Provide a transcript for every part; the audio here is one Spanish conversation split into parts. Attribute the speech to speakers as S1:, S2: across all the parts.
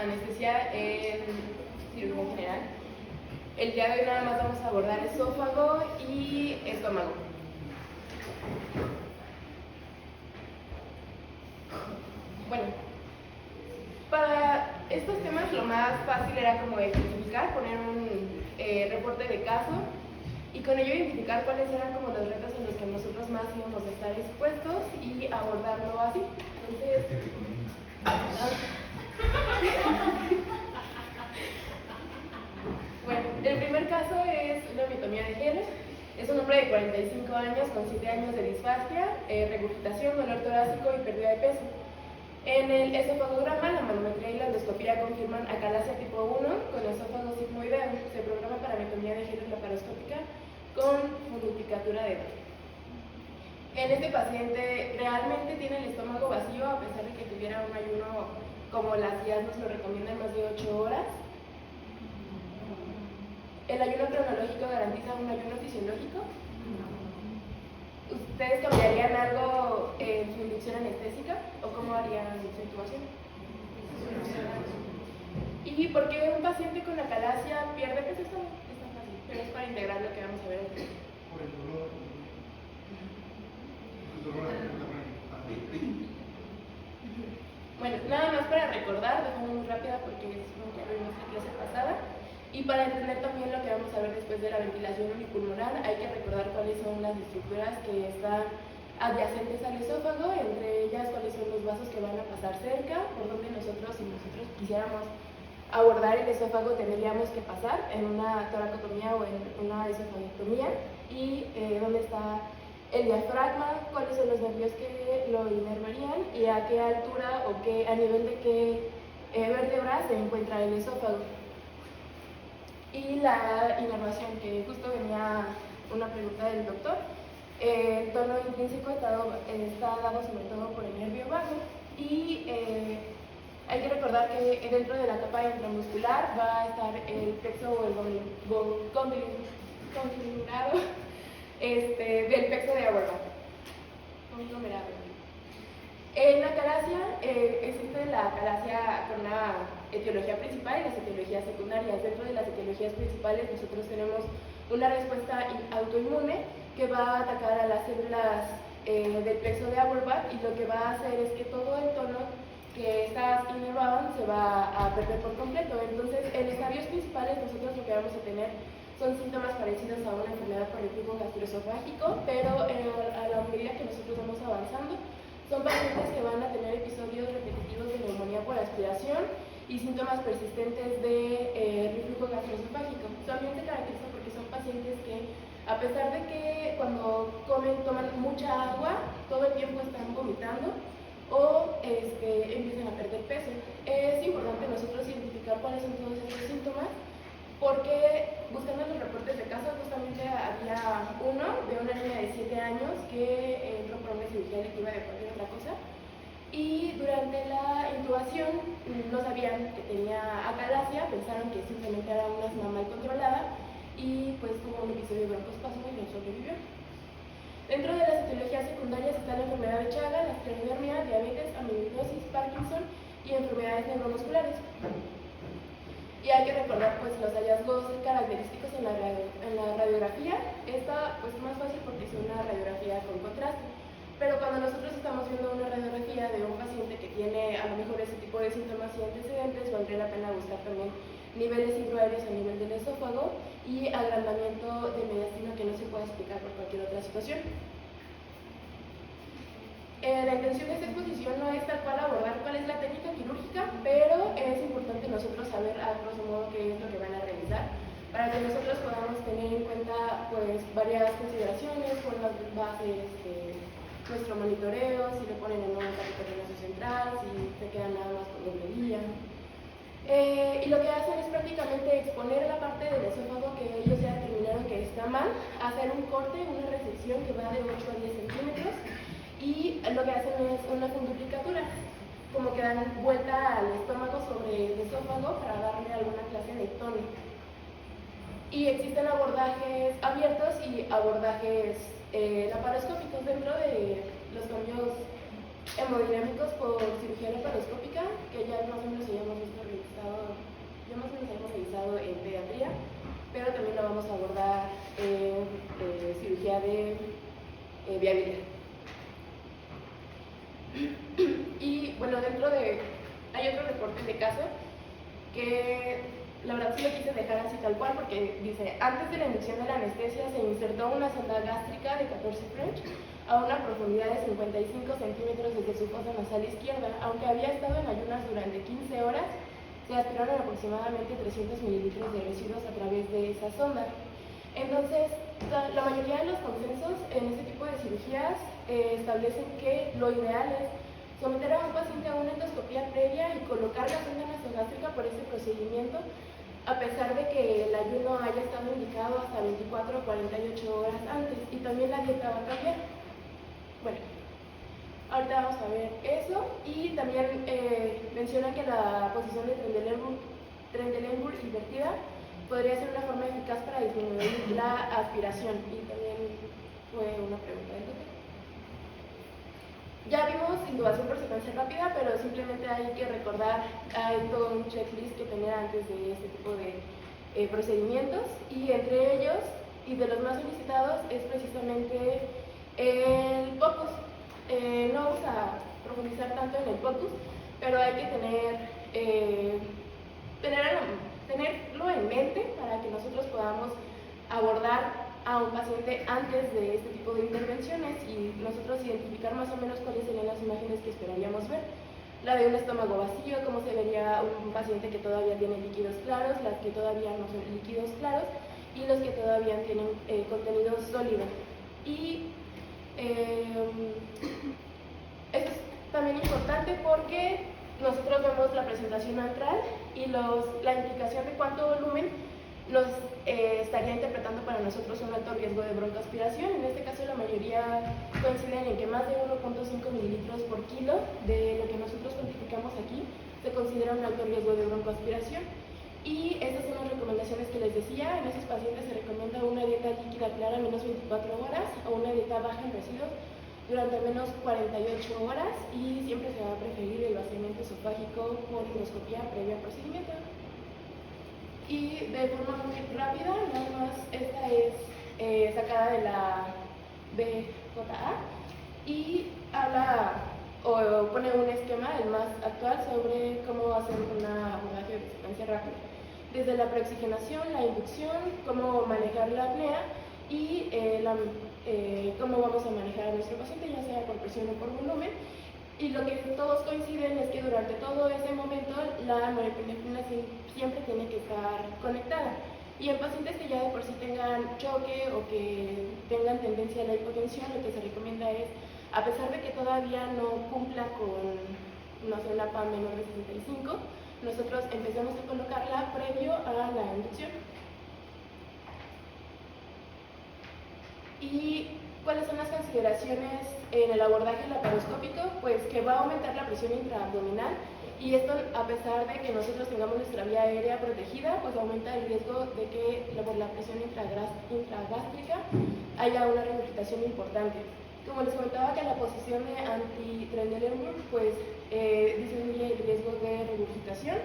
S1: anestesia en cirugía general. El día de hoy nada más vamos a abordar esófago y estómago. Bueno, para estos temas lo más fácil era como ejemplificar, poner un reporte de caso y con ello identificar cuáles eran como los retos en los que nosotros más íbamos a estar expuestos y abordarlo así. Entonces, bueno, el primer caso es una miotomía de Helen. Es un hombre de 45 años con 7 años de disfagia, regurgitación, dolor torácico y pérdida de peso. En el esofagograma, la manometría y la endoscopía confirman acalasia tipo 1 con esófago sigmoideo. Se programa para miotomía de Helen laparoscópica con multiplicatura de dedo. En este paciente realmente tiene el estómago vacío a pesar de que tuviera un ayuno como las guías nos lo recomiendan, más de 8 horas. ¿El ayuno cronológico garantiza un ayuno fisiológico? ¿Ustedes cambiarían algo en su inducción anestésica o cómo harían su intubación? ¿Y por qué un paciente con acalasia pierde peso? Está fácil, pero es para integrar lo que vamos a ver aquí.
S2: Por el dolor.
S1: Bueno, nada más para recordar, de forma muy rápida porque es lo que vimos en clase pasada. Y para entender también lo que vamos a ver después de la ventilación unipulmonar, hay que recordar cuáles son las estructuras que están adyacentes al esófago, entre ellas cuáles son los vasos que van a pasar cerca, por donde nosotros, si nosotros quisiéramos abordar el esófago, tendríamos que pasar en una toracotomía o en una esofagectomía, y dónde está el diafragma, cuáles son los nervios que lo inervarían y a qué altura o a nivel de qué vértebra se encuentra el esófago. Y la inervación, que justo venía una pregunta del doctor. El tono intrínseco está dado sobre todo por el nervio vago y hay que recordar que dentro de la capa intramuscular va a estar el plexo o el conglomerado del plexo de Auerbach. En la acalasia existe la acalasia con una etiología principal y las etiologías secundarias. Dentro de las etiologías principales nosotros tenemos una respuesta autoinmune que va a atacar a las células del plexo de Auerbach, y lo que va a hacer es que todo el tono que estas inervaban se va a perder por completo. Entonces, en estadios principales nosotros lo que vamos a tener son síntomas parecidos a una enfermedad por el tipo gastroesofágico, pero a la medida que nosotros vamos avanzando, son pacientes que van a tener episodios repetitivos de neumonía por aspiración y síntomas persistentes de reflujo gastroesofágico. También se caracteriza porque son pacientes que, a pesar de que cuando comen toman mucha agua, todo el tiempo están vomitando o empiezan a perder peso. Es importante nosotros identificar cuáles son todos estos síntomas, porque buscando los reportes de caso justamente había uno de una niña de 7 años que entró por una cirugía electiva de cualquier otra cosa, y durante la intubación no sabían que tenía acalasia, pensaron que simplemente era una asma mal controlada y pues tuvo un episodio de broncoespasmo y no sobrevivió. Dentro de las etiologías secundarias está la enfermedad de Chaga, la esclerodermia, diabetes, amiloidosis, Parkinson y enfermedades neuromusculares. Y hay que recordar pues los hallazgos característicos en la radiografía. Esta pues es más fácil porque es una radiografía con contraste, pero cuando nosotros estamos viendo una radiografía de un paciente que tiene a lo mejor ese tipo de síntomas y antecedentes, valdría la pena buscar también niveles hidroaéreos a nivel del esófago y agrandamiento de mediastino que no se puede explicar por cualquier otra situación. La intención de esta exposición no es tal cual abordar cuál es la técnica quirúrgica, pero es importante nosotros saber a grosso modo qué es lo que van a realizar, para que nosotros podamos tener en cuenta pues varias consideraciones, cuál va a ser nuestro monitoreo, si le ponen en un catéter venoso central, si se quedan nada más con doble vía. Y lo que hacen es prácticamente exponer la parte del esófago que ellos ya determinaron que está mal, hacer un corte, una resección que va de 8 a 10 centímetros, y lo que hacen es una funduplicatura, como que dan vuelta al estómago sobre el esófago para darle alguna clase de tono. Y existen abordajes abiertos y abordajes laparoscópicos. Dentro de los cambios hemodinámicos por cirugía laparoscópica, que ya más o menos hayamos visto hay otro reporte de caso que la verdad sí lo quise dejar así tal cual porque dice, antes de la inducción de la anestesia se insertó una sonda gástrica de 14 French a una profundidad de 55 centímetros desde su fosa nasal izquierda. Aunque había estado en ayunas durante 15 horas, se aspiraron aproximadamente 300 mililitros de residuos a través de esa sonda. Entonces, la mayoría de los consensos en este tipo de cirugías establecen que lo ideal es someter a un paciente a una endoscopía previa y colocar la sonda nasogástrica por ese procedimiento, a pesar de que el ayuno haya estado indicado hasta 24 o 48 horas antes, y también la dieta va a cambiar. Bueno, ahorita vamos a ver eso, y también menciona que la posición de Trendelenburg invertida podría ser una forma eficaz para disminuir la aspiración, y también fue una pregunta del doctor. Ya vimos intubación por secuencia rápida, pero simplemente hay que recordar, hay todo un checklist que tener antes de este tipo de procedimientos, y entre ellos, y de los más solicitados, es precisamente el POCUS. No vamos a profundizar tanto en el POCUS, pero hay que tenerlo en mente para que nosotros podamos abordar a un paciente antes de este tipo de intervenciones y nosotros identificar más o menos cuáles serían las imágenes que esperaríamos ver. La de un estómago vacío, cómo se vería un paciente que todavía tiene líquidos claros, las que todavía no son líquidos claros y los que todavía tienen contenido sólido. Y esto es también importante porque nosotros vemos la presentación antral y la implicación de cuánto volumen nos estaría interpretando para nosotros un alto riesgo de broncoaspiración. En este caso la mayoría coinciden en que más de 1.5 mililitros por kilo de lo que nosotros cuantificamos aquí se considera un alto riesgo de broncoaspiración. Y estas son las recomendaciones que les decía. En esos pacientes se recomienda una dieta líquida clara menos 24 horas o una dieta baja en residuos durante al menos 48 horas, y siempre se va a preferir el vaciamiento esofágico por endoscopía previa al procedimiento. Y de forma muy rápida, nada más, esta es sacada de la BJA y habla o pone un esquema, el más actual, sobre cómo hacer una abordaje de secuencia rápida. Desde la preoxigenación, la inducción, cómo manejar la apnea y cómo vamos a manejar a nuestro paciente, ya sea por presión o por volumen. Y lo que todos coinciden es que durante todo ese momento la norepinefrina siempre tiene que estar conectada. Y en pacientes que ya de por sí tengan choque o que tengan tendencia a la hipotensión, lo que se recomienda es, a pesar de que todavía no cumpla con, no sé, una PAM menor de 65, nosotros empecemos a colocarla previo a la inducción. ¿Y cuáles son las consideraciones en el abordaje laparoscópico? Pues que va a aumentar la presión intraabdominal, y esto, a pesar de que nosotros tengamos nuestra vía aérea protegida, pues aumenta el riesgo de que por la presión intragástrica haya una regurgitación importante. Como les comentaba, que la posición de anti-Trendelenburg pues disminuye el riesgo de regurgitación,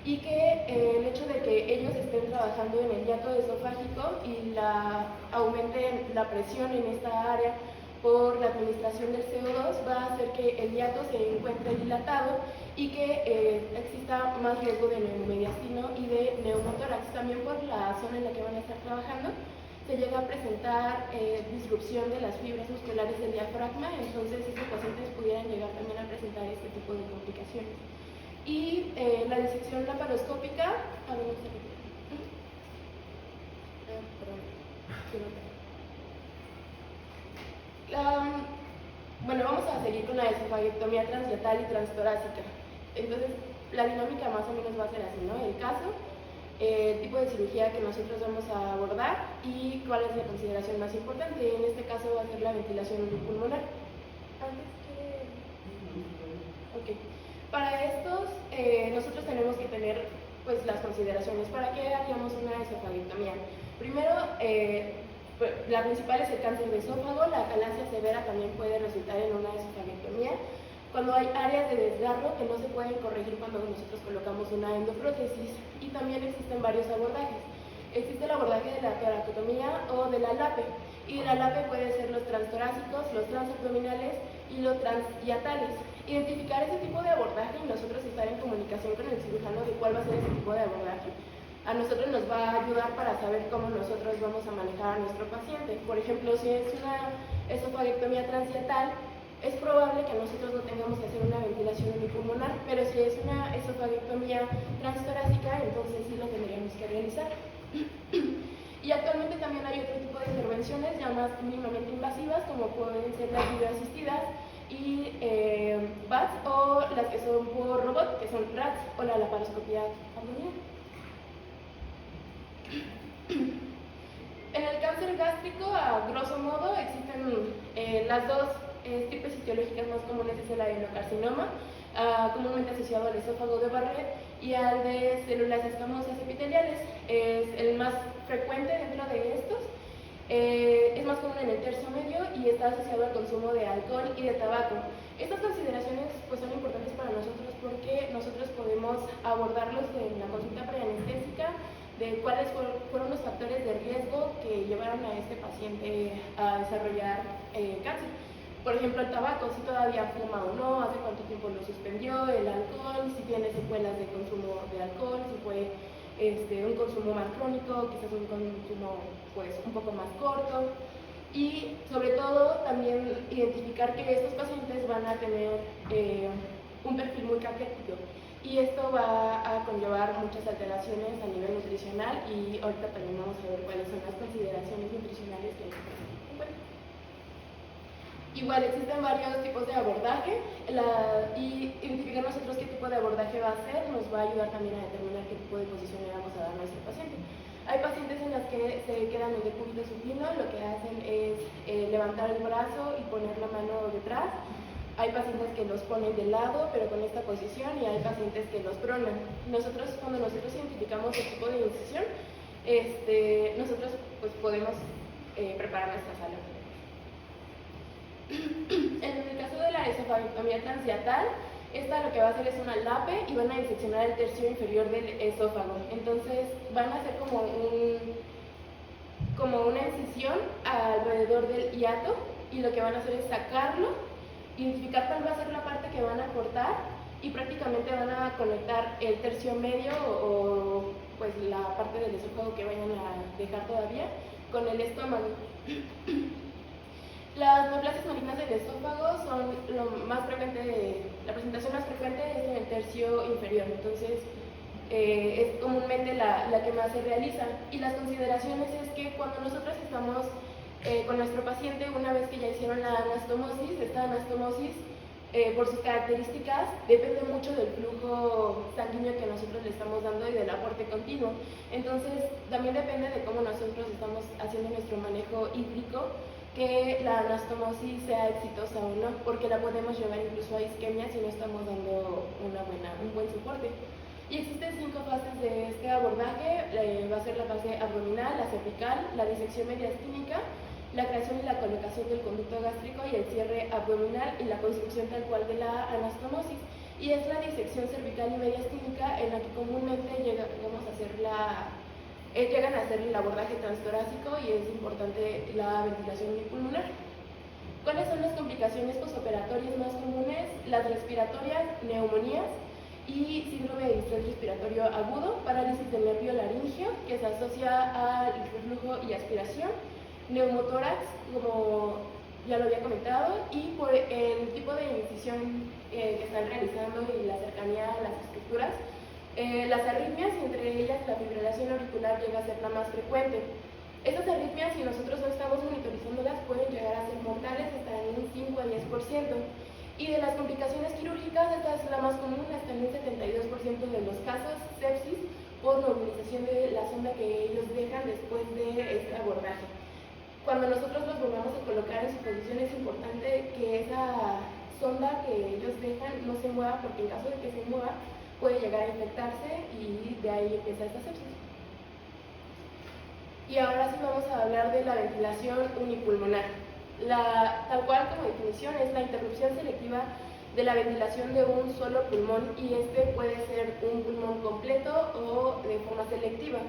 S1: y que el hecho de que ellos estén trabajando en el hiato esofágico y aumenten la presión en esta área por la administración del CO2 va a hacer que el hiato se encuentre dilatado y que exista más riesgo de neumomediastino y de neumotórax. También por la zona en la que van a estar trabajando se llega a presentar disrupción de las fibras musculares del diafragma, entonces estos pacientes pudieran llegar también a presentar este tipo de complicaciones. Y la disección laparoscópica, bueno, vamos a seguir con la esofaguectomía transletal y transtorácica. Entonces, la dinámica más o menos va a ser así, ¿no? El caso, el tipo de cirugía que nosotros vamos a abordar y cuál es la consideración más importante. En este caso va a ser la ventilación pulmonar. Ok. Para estos, nosotros tenemos que tener pues las consideraciones. ¿Para qué haríamos una esofaguectomía? Primero, pues, la principal es el cáncer de esófago. La acalasia severa también puede resultar en una esofaguectomía. Cuando hay áreas de desgarro que no se pueden corregir cuando nosotros colocamos una endoprótesis. Y también existen varios abordajes. Existe el abordaje de la toracotomía o de la LAPE. Y la LAPE puede ser los transtorácicos, los transabdominales hilotranshiatales. Identificar ese tipo de abordaje y nosotros estar en comunicación con el cirujano de cuál va a ser ese tipo de abordaje, a nosotros nos va a ayudar para saber cómo nosotros vamos a manejar a nuestro paciente. Por ejemplo, si es una esofagectomía transhiatal, es probable que nosotros no tengamos que hacer una ventilación unipulmonar, pero si es una esofagectomía transtorácica, entonces sí lo tendríamos que realizar. Y actualmente también hay otro tipo de intervenciones ya más mínimamente invasivas, como pueden ser las videoasistidas y VATS, o las que son por robot, que son RATS, o la laparoscopía abdominal. En el cáncer gástrico, a grosso modo, existen las dos tipos histológicas más comunes: es el adenocarcinoma, comúnmente asociado al esófago de Barrett, y al de células escamosas epiteliales. Es el más frecuente dentro de estos. Es más común en el tercio medio y está asociado al consumo de alcohol y de tabaco. Estas consideraciones pues son importantes para nosotros porque nosotros podemos abordarlos en la consulta preanestésica de cuáles fueron los factores de riesgo que llevaron a este paciente a desarrollar cáncer. Por ejemplo, el tabaco, si todavía fuma o no, hace cuánto tiempo lo suspendió, el alcohol, si tiene secuelas de consumo de alcohol, si fue un consumo más crónico, quizás un consumo pues un poco más corto, y sobre todo también identificar que estos pacientes van a tener un perfil muy caquético, y esto va a conllevar muchas alteraciones a nivel nutricional, y ahorita también vamos a ver cuáles son las consideraciones nutricionales que hay que tener en cuenta. Igual existen varios tipos de abordaje, y identificar nosotros qué tipo de abordaje va a ser nos va a ayudar también a determinar qué tipo de posición le vamos a dar a nuestro paciente. Hay pacientes en las que se quedan en decúbito supino, lo que hacen es levantar el brazo y poner la mano detrás. Hay pacientes que los ponen de lado, pero con esta posición, y hay pacientes que los pronan. Cuando nosotros identificamos el tipo de incisión, nosotros pues podemos preparar nuestra sala. En el caso de la esofagectomía transhiatal, esta lo que va a hacer es una lape y van a diseccionar el tercio inferior del esófago. Entonces van a hacer como una incisión alrededor del hiato, y lo que van a hacer es sacarlo, identificar cuál va a ser la parte que van a cortar, y prácticamente van a conectar el tercio medio o pues la parte del esófago que vayan a dejar todavía con el estómago. Las neoplasias malignas del esófago son lo más frecuente, la presentación más frecuente es en el tercio inferior, entonces es comúnmente la que más se realiza. Y las consideraciones es que cuando nosotros estamos con nuestro paciente, una vez que ya hicieron la anastomosis, esta anastomosis por sus características depende mucho del flujo sanguíneo que nosotros le estamos dando y del aporte continuo. Entonces también depende de cómo nosotros estamos haciendo nuestro manejo hídrico que la anastomosis sea exitosa o no, porque la podemos llevar incluso a isquemia si no estamos dando un buen soporte. Y existen 5 fases de este abordaje: va a ser la fase abdominal, la cervical, la disección mediastínica, la creación y la colocación del conducto gástrico y el cierre abdominal y la construcción tal cual de la anastomosis. Y es la disección cervical y mediastínica en la que comúnmente llegan a hacer el abordaje transtorácico, y es importante la ventilación unipulmonar. ¿Cuáles son las complicaciones postoperatorias más comunes? Las respiratorias, neumonías y síndrome de distrés respiratorio agudo, parálisis del nervio laringio que se asocia al reflujo y aspiración, neumotórax, como ya lo había comentado, y por el tipo de incisión que están realizando y la cercanía a las estructuras. Las arritmias, entre ellas la fibrilación auricular, llega a ser la más frecuente. Estas arritmias, si nosotros no estamos monitorizándolas, pueden llegar a ser mortales hasta en un 5 a 10%. Y de las complicaciones quirúrgicas, esta es la más común, hasta en un 72% de los casos, sepsis por movilización de la sonda que ellos dejan después de este abordaje. Cuando nosotros los volvamos a colocar en su posición, es importante que esa sonda que ellos dejan no se mueva, porque en caso de que se mueva, puede llegar a infectarse y de ahí empieza esta sepsis. Y ahora sí vamos a hablar de la ventilación unipulmonar. Tal cual como definición es la interrupción selectiva de la ventilación de un solo pulmón, y este puede ser un pulmón completo o de forma selectiva.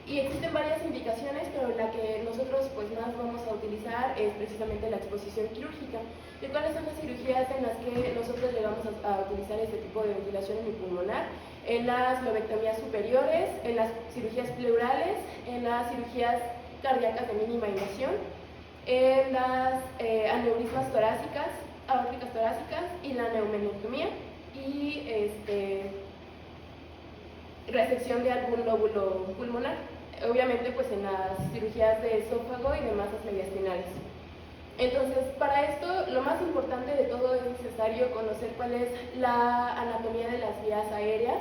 S1: Y existen varias indicaciones, pero la que nosotros pues más vamos a utilizar es precisamente la exposición quirúrgica. ¿Y cuáles son las cirugías en las que nosotros llegamos a utilizar este tipo de ventilación unipulmonar? En las lobectomías superiores, en las cirugías pleurales, en las cirugías cardíacas de mínima invasión, en las aneurismas torácicas, aórticas torácicas y la neumonectomía y resección de algún lóbulo pulmonar. Obviamente pues en las cirugías de esófago y de masas mediastinales. Entonces, para esto lo más importante de todo es necesario conocer cuál es la anatomía de las vías aéreas,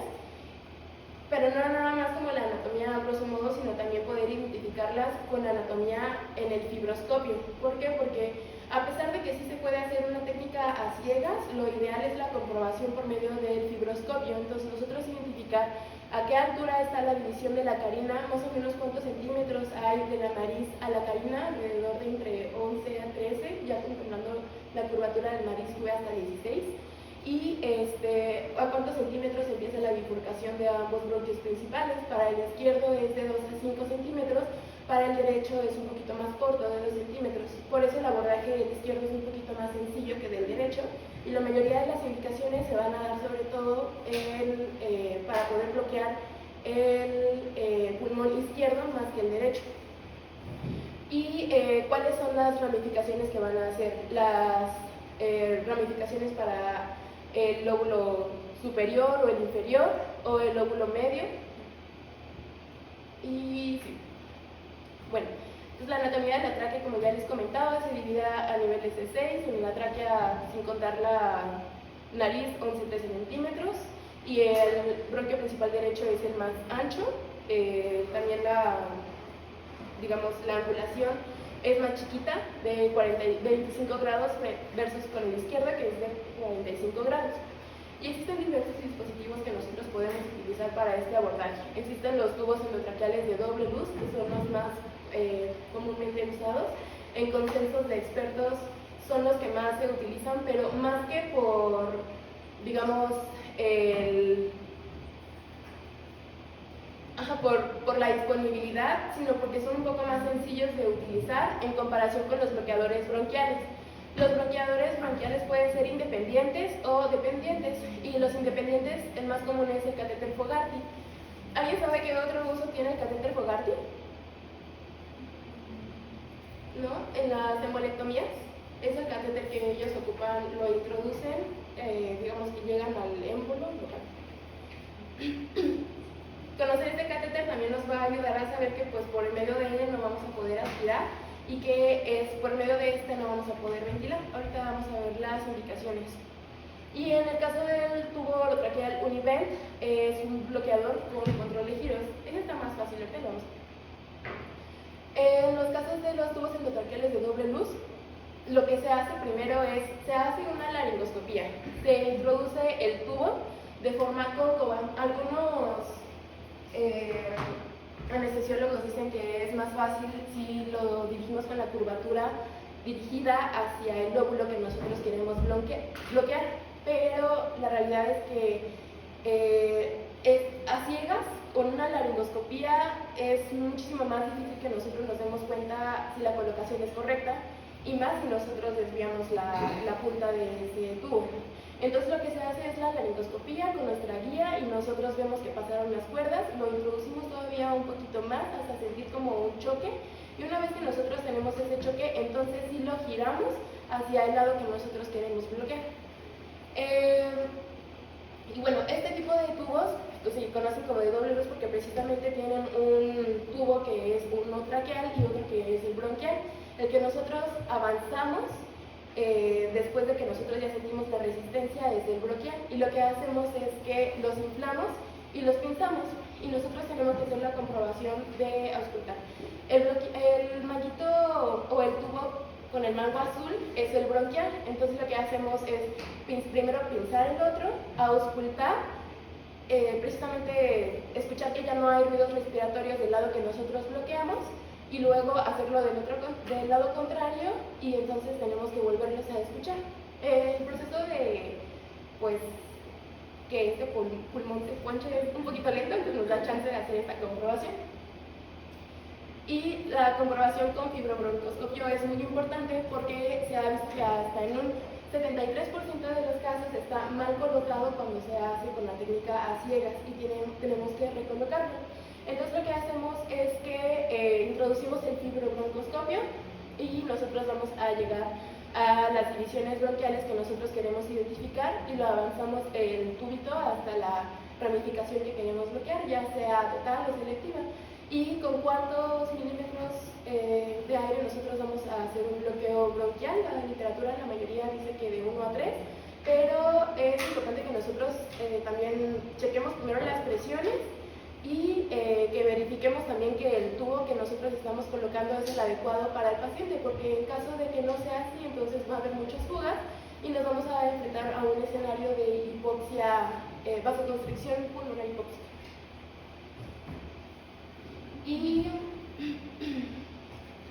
S1: pero no nada más como la anatomía a grosso modo, sino también poder identificarlas con la anatomía en el fibroscopio. ¿Por qué? Porque a pesar de que sí se puede hacer una técnica a ciegas, lo ideal es la comprobación por medio del fibroscopio. Entonces nosotros identificar a qué altura está la división de la carina, más o menos cuántos centímetros hay de la nariz a la carina, alrededor de entre 11 a 13, ya contemplando la curvatura del nariz sube hasta 16, y a cuántos centímetros empieza la bifurcación de ambos bronquios principales. Para el izquierdo es de 2 a 5 centímetros, para el derecho es un poquito más corto, de 2 centímetros. Por eso el abordaje del izquierdo es un poquito más sencillo que del derecho, y la mayoría de las indicaciones se van a dar sobre todo para poder bloquear el pulmón izquierdo más que el derecho. ¿Y cuáles son las ramificaciones que van a hacer? Las ramificaciones para el lóbulo superior o el inferior o el lóbulo medio. Y sí. Bueno, entonces la anatomía de la tráquea, como ya les comentaba, se divide a niveles de 6, en la tráquea, sin contar la nariz, 11-13 centímetros, y el bronquio principal derecho es el más ancho. También digamos, la angulación es más chiquita, de 25 grados versus con el izquierdo, que es de 45 grados. Y existen diversos dispositivos que nosotros podemos utilizar para este abordaje. Existen los tubos endotraqueales de doble luz, que son los más comúnmente usados. En consensos de expertos son los que más se utilizan, pero más que por, digamos, por la disponibilidad, sino porque son un poco más sencillos de utilizar en comparación con los bloqueadores bronquiales. Los bloqueadores bronquiales pueden ser independientes o dependientes, y los independientes, el más común es el catéter Fogarty. ¿Alguien sabe qué otro uso tiene el catéter Fogarty? ¿No? En las embolectomías es el catéter que ellos ocupan, lo introducen, digamos que llegan al émbolo local. Conocer este catéter también nos va a ayudar a saber que pues por el medio de él no vamos a poder aspirar y que por medio de este no vamos a poder ventilar. Ahorita vamos a ver las indicaciones. Y en el caso del tubo orotraqueal Univent, es un bloqueador con control de giros. Ese está más fácil, ¿ok? Vamos. En los casos de los tubos endotraqueales de doble luz, lo que se hace primero es, se hace una laringoscopía. Se introduce el tubo de forma cóncava. Algunos anestesiólogos dicen que es más fácil si lo dirigimos con la curvatura dirigida hacia el lóbulo que nosotros queremos bloquear, pero la realidad es que a ciegas, con una laringoscopía, es muchísimo más difícil que nosotros nos demos cuenta si la colocación es correcta, y más si nosotros desviamos la punta de ese tubo. Entonces lo que se hace es la laringoscopía con nuestra guía, y nosotros vemos que pasaron las cuerdas, lo introducimos todavía un poquito más hasta sentir como un choque, y una vez que nosotros tenemos ese choque, entonces sí lo giramos hacia el lado que nosotros queremos bloquear. Y bueno, este tipo de tubos pues, se conocen como de doble luz porque precisamente tienen un tubo que es uno traqueal y otro que es el bronquial. El que nosotros avanzamos después de que nosotros ya sentimos la resistencia es el bronquial, y lo que hacemos es que los inflamos y los pinzamos, y nosotros tenemos que hacer la comprobación de auscultar. El mallito o el tubo con el mango azul es el bronquial. Entonces lo que hacemos es primero pinzar el otro, auscultar, precisamente escuchar que ya no hay ruidos respiratorios del lado que nosotros bloqueamos, y luego hacerlo del lado contrario, y entonces tenemos que volverlos a escuchar. El proceso de, pues, que este pulmón se ponche es un poquito lento, entonces nos da chance de hacer esta comprobación. Y la comprobación con fibrobroncoscopio es muy importante porque se ha visto que hasta en un 73% de los casos está mal colocado cuando se hace con la técnica a ciegas y tenemos que recolocarlo. Entonces lo que hacemos es que introducimos el fibrobroncoscopio y nosotros vamos a llegar a las divisiones bronquiales que nosotros queremos identificar y lo avanzamos el tubito hasta la ramificación que queremos bloquear, ya sea total o selectiva. Y con cuántos milímetros de aire nosotros vamos a hacer un bloqueo bronquial. La literatura, la mayoría dice que de 1 a 3, pero es importante que nosotros también chequemos primero las presiones y que verifiquemos también que el tubo que nosotros estamos colocando es el adecuado para el paciente, porque en caso de que no sea así, entonces va a haber muchas fugas y nos vamos a enfrentar a un escenario de hipoxia, vasoconstricción pulmonar hipóxica. Y,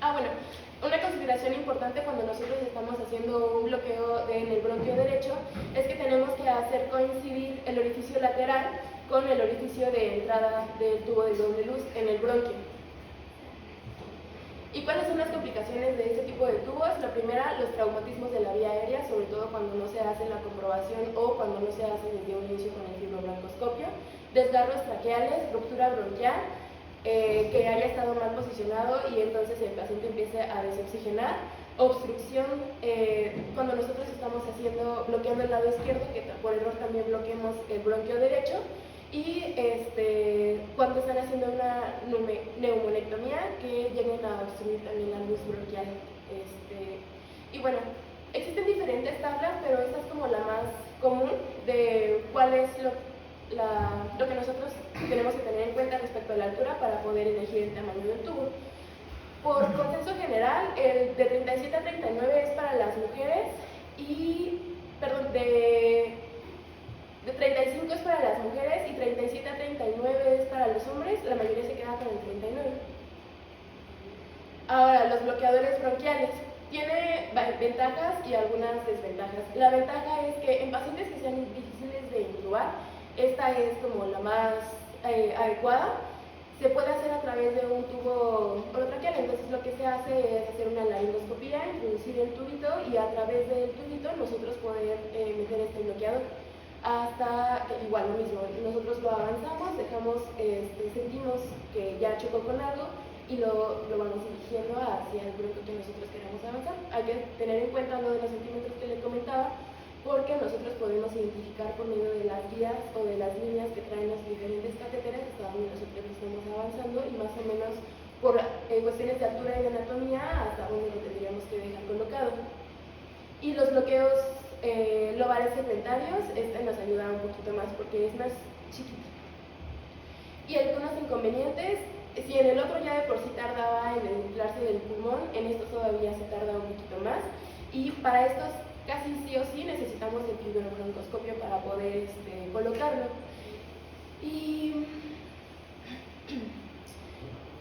S1: bueno, una consideración importante cuando nosotros estamos haciendo un bloqueo en el bronquio derecho es que tenemos que hacer coincidir el orificio lateral con el orificio de entrada del tubo de doble luz en el bronquio. ¿Y cuáles son las complicaciones de este tipo de tubos? La primera, los traumatismos de la vía aérea, sobre todo cuando no se hace la comprobación o cuando no se hace desde un inicio con el fibrobroncoscopio, desgarros traqueales, ruptura bronquial, que haya estado mal posicionado y entonces el paciente empiece a desoxigenar, obstrucción cuando nosotros estamos bloqueando el lado izquierdo, que por error también bloqueemos el bronquio derecho, y cuando están haciendo una neumonectomía, que lleguen a obstruir también la luz bronquial. Y bueno, existen diferentes tablas, pero esta es como la más común de cuál es lo que nosotros tenemos que tener en cuenta respecto a la altura para poder elegir el tamaño del tubo. Por consenso general, el de 37 a 39 es para las mujeres y, de 35 es para las mujeres y 37 a 39 es para los hombres, la mayoría se queda con el 39. Ahora, los bloqueadores bronquiales. Tiene ventajas y algunas desventajas. La ventaja es que en pacientes que sean difíciles de intubar, esta es como la más adecuada. Se puede hacer a través de un tubo orotraqueal, entonces lo que se hace es hacer una laringoscopía, introducir el tubito y a través del tubito nosotros poder meter este bloqueador. Hasta, igual lo mismo, nosotros lo avanzamos, sentimos que ya chocó con algo y lo vamos dirigiendo hacia el bronquio que nosotros queremos avanzar. Hay que tener en cuenta lo de los centímetros que le comentaba, porque nosotros podemos identificar por medio de las vías o de las líneas que traen los diferentes catéteres hasta donde nosotros estamos avanzando y más o menos por cuestiones de altura y de anatomía hasta donde lo tendríamos que dejar colocado. Y los bloqueos lobares segmentarios, nos ayuda un poquito más porque es más chiquito. Y algunos inconvenientes, si en el otro ya de por sí tardaba en inflarse del pulmón, en esto todavía se tarda un poquito más. Y para estos casi sí o sí necesitamos el fibrobroncoscopio para poder colocarlo. Y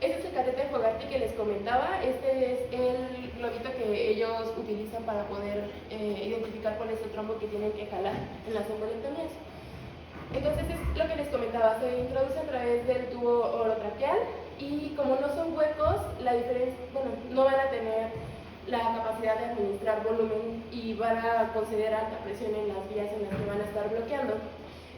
S1: este es el catéter Fogarty que les comentaba. Este es el globito que ellos utilizan para poder identificar cuál es el trombo que tienen que jalar en las embolectomías. Entonces es lo que les comentaba, se introduce a través del tubo orotraqueal y como no son huecos, la diferencia, no van a tener la capacidad de administrar volumen y van a conceder alta presión en las vías en las que van a estar bloqueando.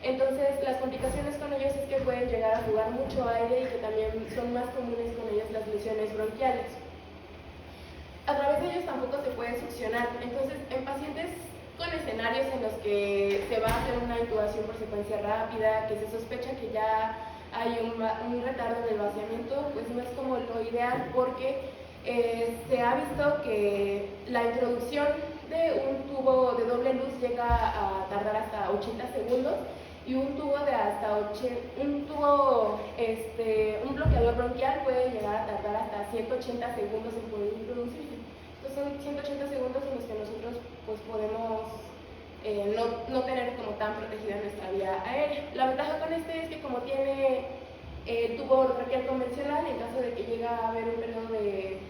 S1: Entonces, las complicaciones con ellos es que pueden llegar a jugar mucho aire y que también son más comunes con ellos las lesiones bronquiales. A través de ellos tampoco se puede succionar. Entonces, en pacientes con escenarios en los que se va a hacer una intubación por secuencia rápida, que se sospecha que ya hay un retardo en el vaciamiento, pues no es como lo ideal porque se ha visto que la introducción de un tubo de doble luz llega a tardar hasta 80 segundos y un tubo de un bloqueador bronquial puede llegar a tardar hasta 180 segundos en poder introducirse. Entonces son 180 segundos en los que nosotros pues podemos no tener como tan protegida nuestra vía aérea. La ventaja con este es que como tiene tubo orotraqueal convencional, en caso de que llegue a haber un periodo de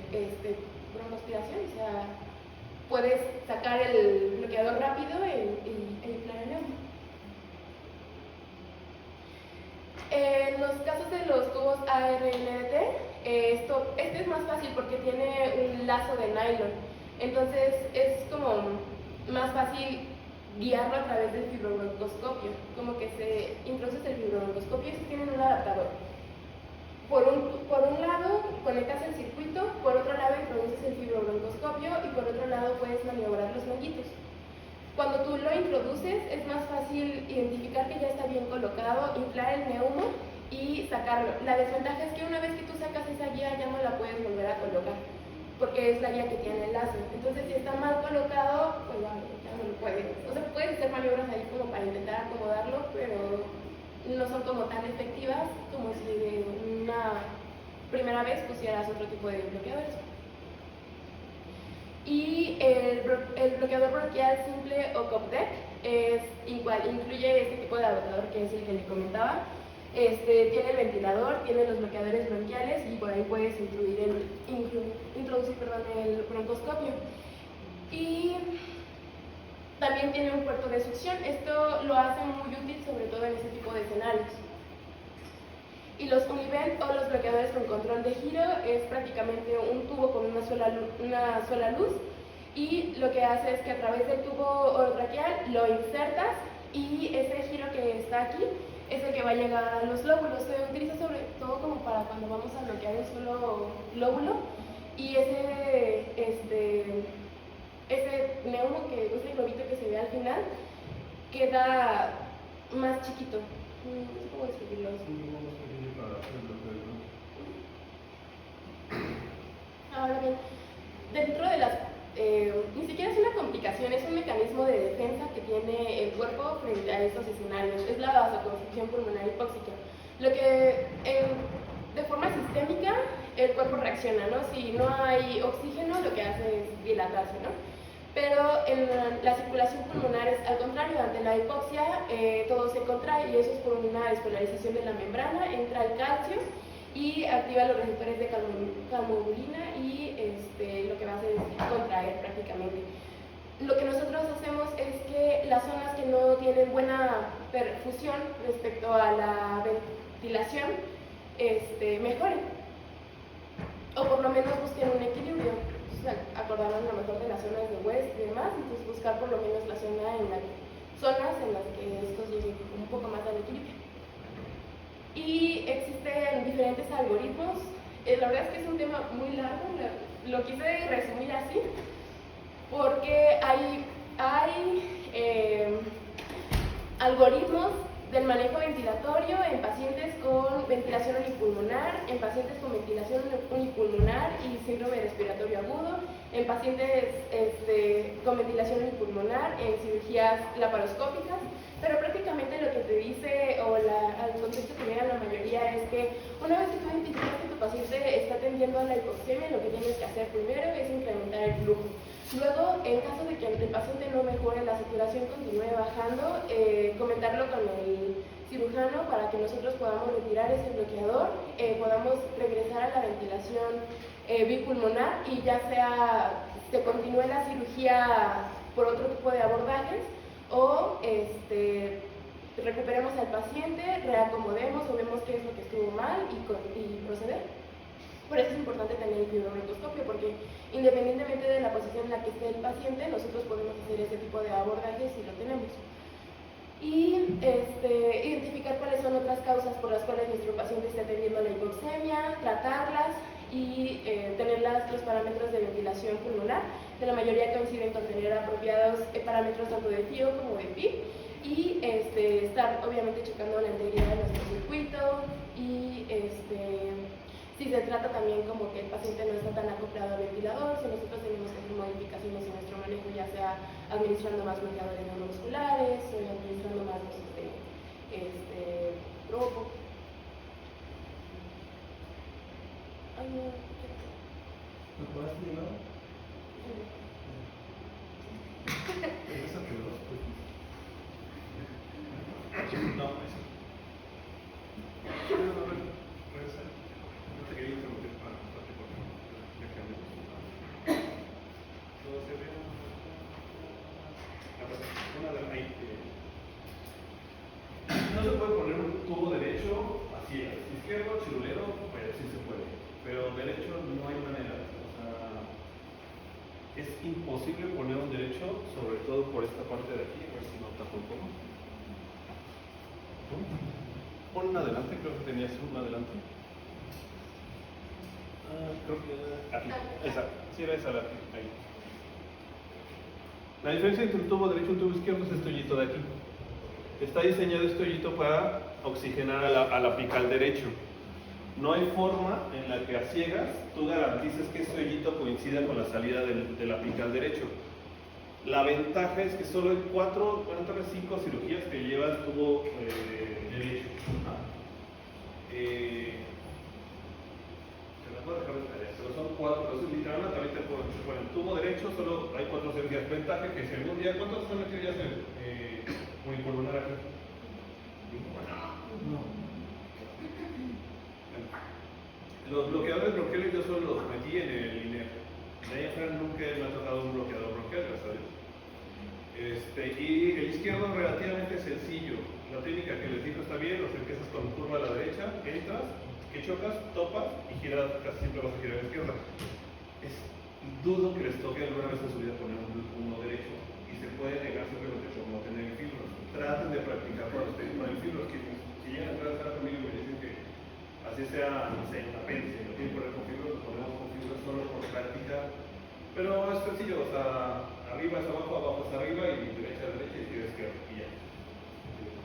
S1: broncoaspiración, o sea, puedes sacar el bloqueador rápido e inflar el neumo. En los casos de los tubos ARNDT, Este es más fácil porque tiene un lazo de nylon, entonces es como más fácil guiarlo a través del fibrobroncoscopio, como que se introduce el fibrobroncoscopio y tienen un adaptador. Por un lado conectas el circuito, por otro lado introduces el fibrobroncoscopio y por otro lado puedes maniobrar los manguitos. Cuando tú lo introduces es más fácil identificar que ya está bien colocado, inflar el neumo y sacarlo. La desventaja es que una vez que tú sacas esa guía ya no la puedes volver a colocar, porque es la guía que tiene el láser. Entonces si está mal colocado, pues ya no lo puedes. O sea, puedes hacer maniobras ahí como para intentar acomodarlo, pero no son como tan efectivas como si de una primera vez pusieras otro tipo de bloqueadores. Y el bloqueador bronquial simple o COPDEC es igual, incluye este tipo de adaptador que es el que le comentaba. Tiene el ventilador, tiene los bloqueadores bronquiales y por ahí puedes introducir el broncoscopio. Y también tiene un puerto de succión. Esto lo hace muy útil sobre todo en este tipo de escenarios. Y los Univent o los bloqueadores con control de giro es prácticamente un tubo con una sola luz, y lo que hace es que a través del tubo orotraqueal lo insertas y ese giro que está aquí es el que va a llegar a los lóbulos. Se utiliza sobre todo como para cuando vamos a bloquear un solo lóbulo, y ese neumo, ese globito que se ve al final, queda más chiquito. ¿Cómo describirlo? Ahora bien, dentro de las... ni siquiera es una complicación, es un mecanismo de defensa que tiene el cuerpo frente a estos escenarios. Es la vasoconstricción pulmonar hipóxica. Lo que de forma sistémica el cuerpo reacciona, ¿no? Si no hay oxígeno, lo que hace es dilatarse, ¿no? Pero en la circulación pulmonar es al contrario. Ante la hipoxia todo se contrae, y eso es por una despolarización de la membrana. Entra el calcio y activa los receptores de calmodulina y lo que va a hacer es contraer prácticamente. Lo que nosotros hacemos es que las zonas que no tienen buena perfusión respecto a la ventilación mejoren, o por lo menos busquen un equilibrio. Acordarnos a lo mejor de las zonas de West y demás, entonces buscar por lo menos las zonas en las que estos lleguen un poco más al equilibrio. Y existen diferentes algoritmos. La verdad es que es un tema muy largo, lo quise resumir así, porque hay algoritmos del manejo ventilatorio en pacientes con ventilación unipulmonar, en pacientes con ventilación unipulmonar y síndrome respiratorio agudo, en pacientes con ventilación unipulmonar, en cirugías laparoscópicas. Pero prácticamente lo que te dice, o al contexto que llega la mayoría, es que una vez que tú identificas que tu paciente está tendiendo a la hipoxemia, lo que tienes que hacer primero es incrementar el flujo. Luego, en caso de que el paciente no mejore, la saturación continúe bajando, comentarlo con el cirujano para que nosotros podamos retirar ese bloqueador, podamos regresar a la ventilación bipulmonar, y ya sea se continúe la cirugía por otro tipo de abordajes, o recuperemos al paciente, reacomodemos o vemos qué es lo que estuvo mal y proceder. Por eso es importante tener el fibrobroncoscopio, porque independientemente de la posición en la que esté el paciente, nosotros podemos hacer ese tipo de abordajes si lo tenemos. Y identificar cuáles son otras causas por las cuales nuestro paciente está teniendo la hipoxemia, tratarlas y tener los parámetros de ventilación pulmonar. De la mayoría coinciden con tener apropiados parámetros tanto de FIO como de PIB, y estar obviamente checando la integridad de nuestro circuito, y si se trata también como que el paciente no está tan acoplado al ventilador, si nosotros tenemos que hacer modificaciones en nuestro manejo, ya sea administrando más bloqueadores neuromusculares o administrando más tropo. Ay, no.
S2: ¿Lo puedes primero? ¿Esa quedó? No, eso. No te quería interrumpir para contarte por qué. Ya cambiamos. Todo se ve. Una de ahí. No se puede poner un tubo derecho así, izquierdo, chirulero, pues sí se puede. Pero
S3: derecho, sobre todo por esta parte de aquí, a ver si no tapo un poco. Pon una adelante, creo que tenías una adelante. Creo que aquí, esa, sí era esa, ahí. La diferencia entre un tubo derecho y un tubo izquierdo es este hoyito de aquí. Está diseñado este hoyito para oxigenar al apical derecho. No hay forma en la que a ciegas tú garantices que este hoyito coincida con la salida del apical derecho. La ventaja es que solo hay 5 cirugías que lleva el tubo derecho. Se las voy a dejar de tarea, pero son 4. Entonces, literalmente, ahorita con el tubo derecho solo hay 4 cirugías. Ventaja que si algún día, ¿cuántos son metido ya unipulmonar aquí? No. Los bloqueadores bronquiales yo solo los metí en el INER. De ahí afuera nunca me ha tocado un bloqueador bronquial, gracias a Dios. Y el izquierdo es relativamente sencillo. La técnica que les digo está bien, o sea, empiezas con curva a la derecha, entras, que chocas, topas y giras, casi siempre vas a girar a la izquierda. Dudo que les toque alguna vez en su vida poner uno derecho y se puede negar simplemente por no tener fibros. Traten de practicar con el fibros, que si llegan a entrar conmigo y me dicen que así sea, no sé, un apéndice, lo quieren poner con fibros, lo ponemos con fibros solo por práctica. Pero es sencillo, o sea, arriba es abajo, abajo es arriba y derecha es derecha y izquierda es izquierda y ya.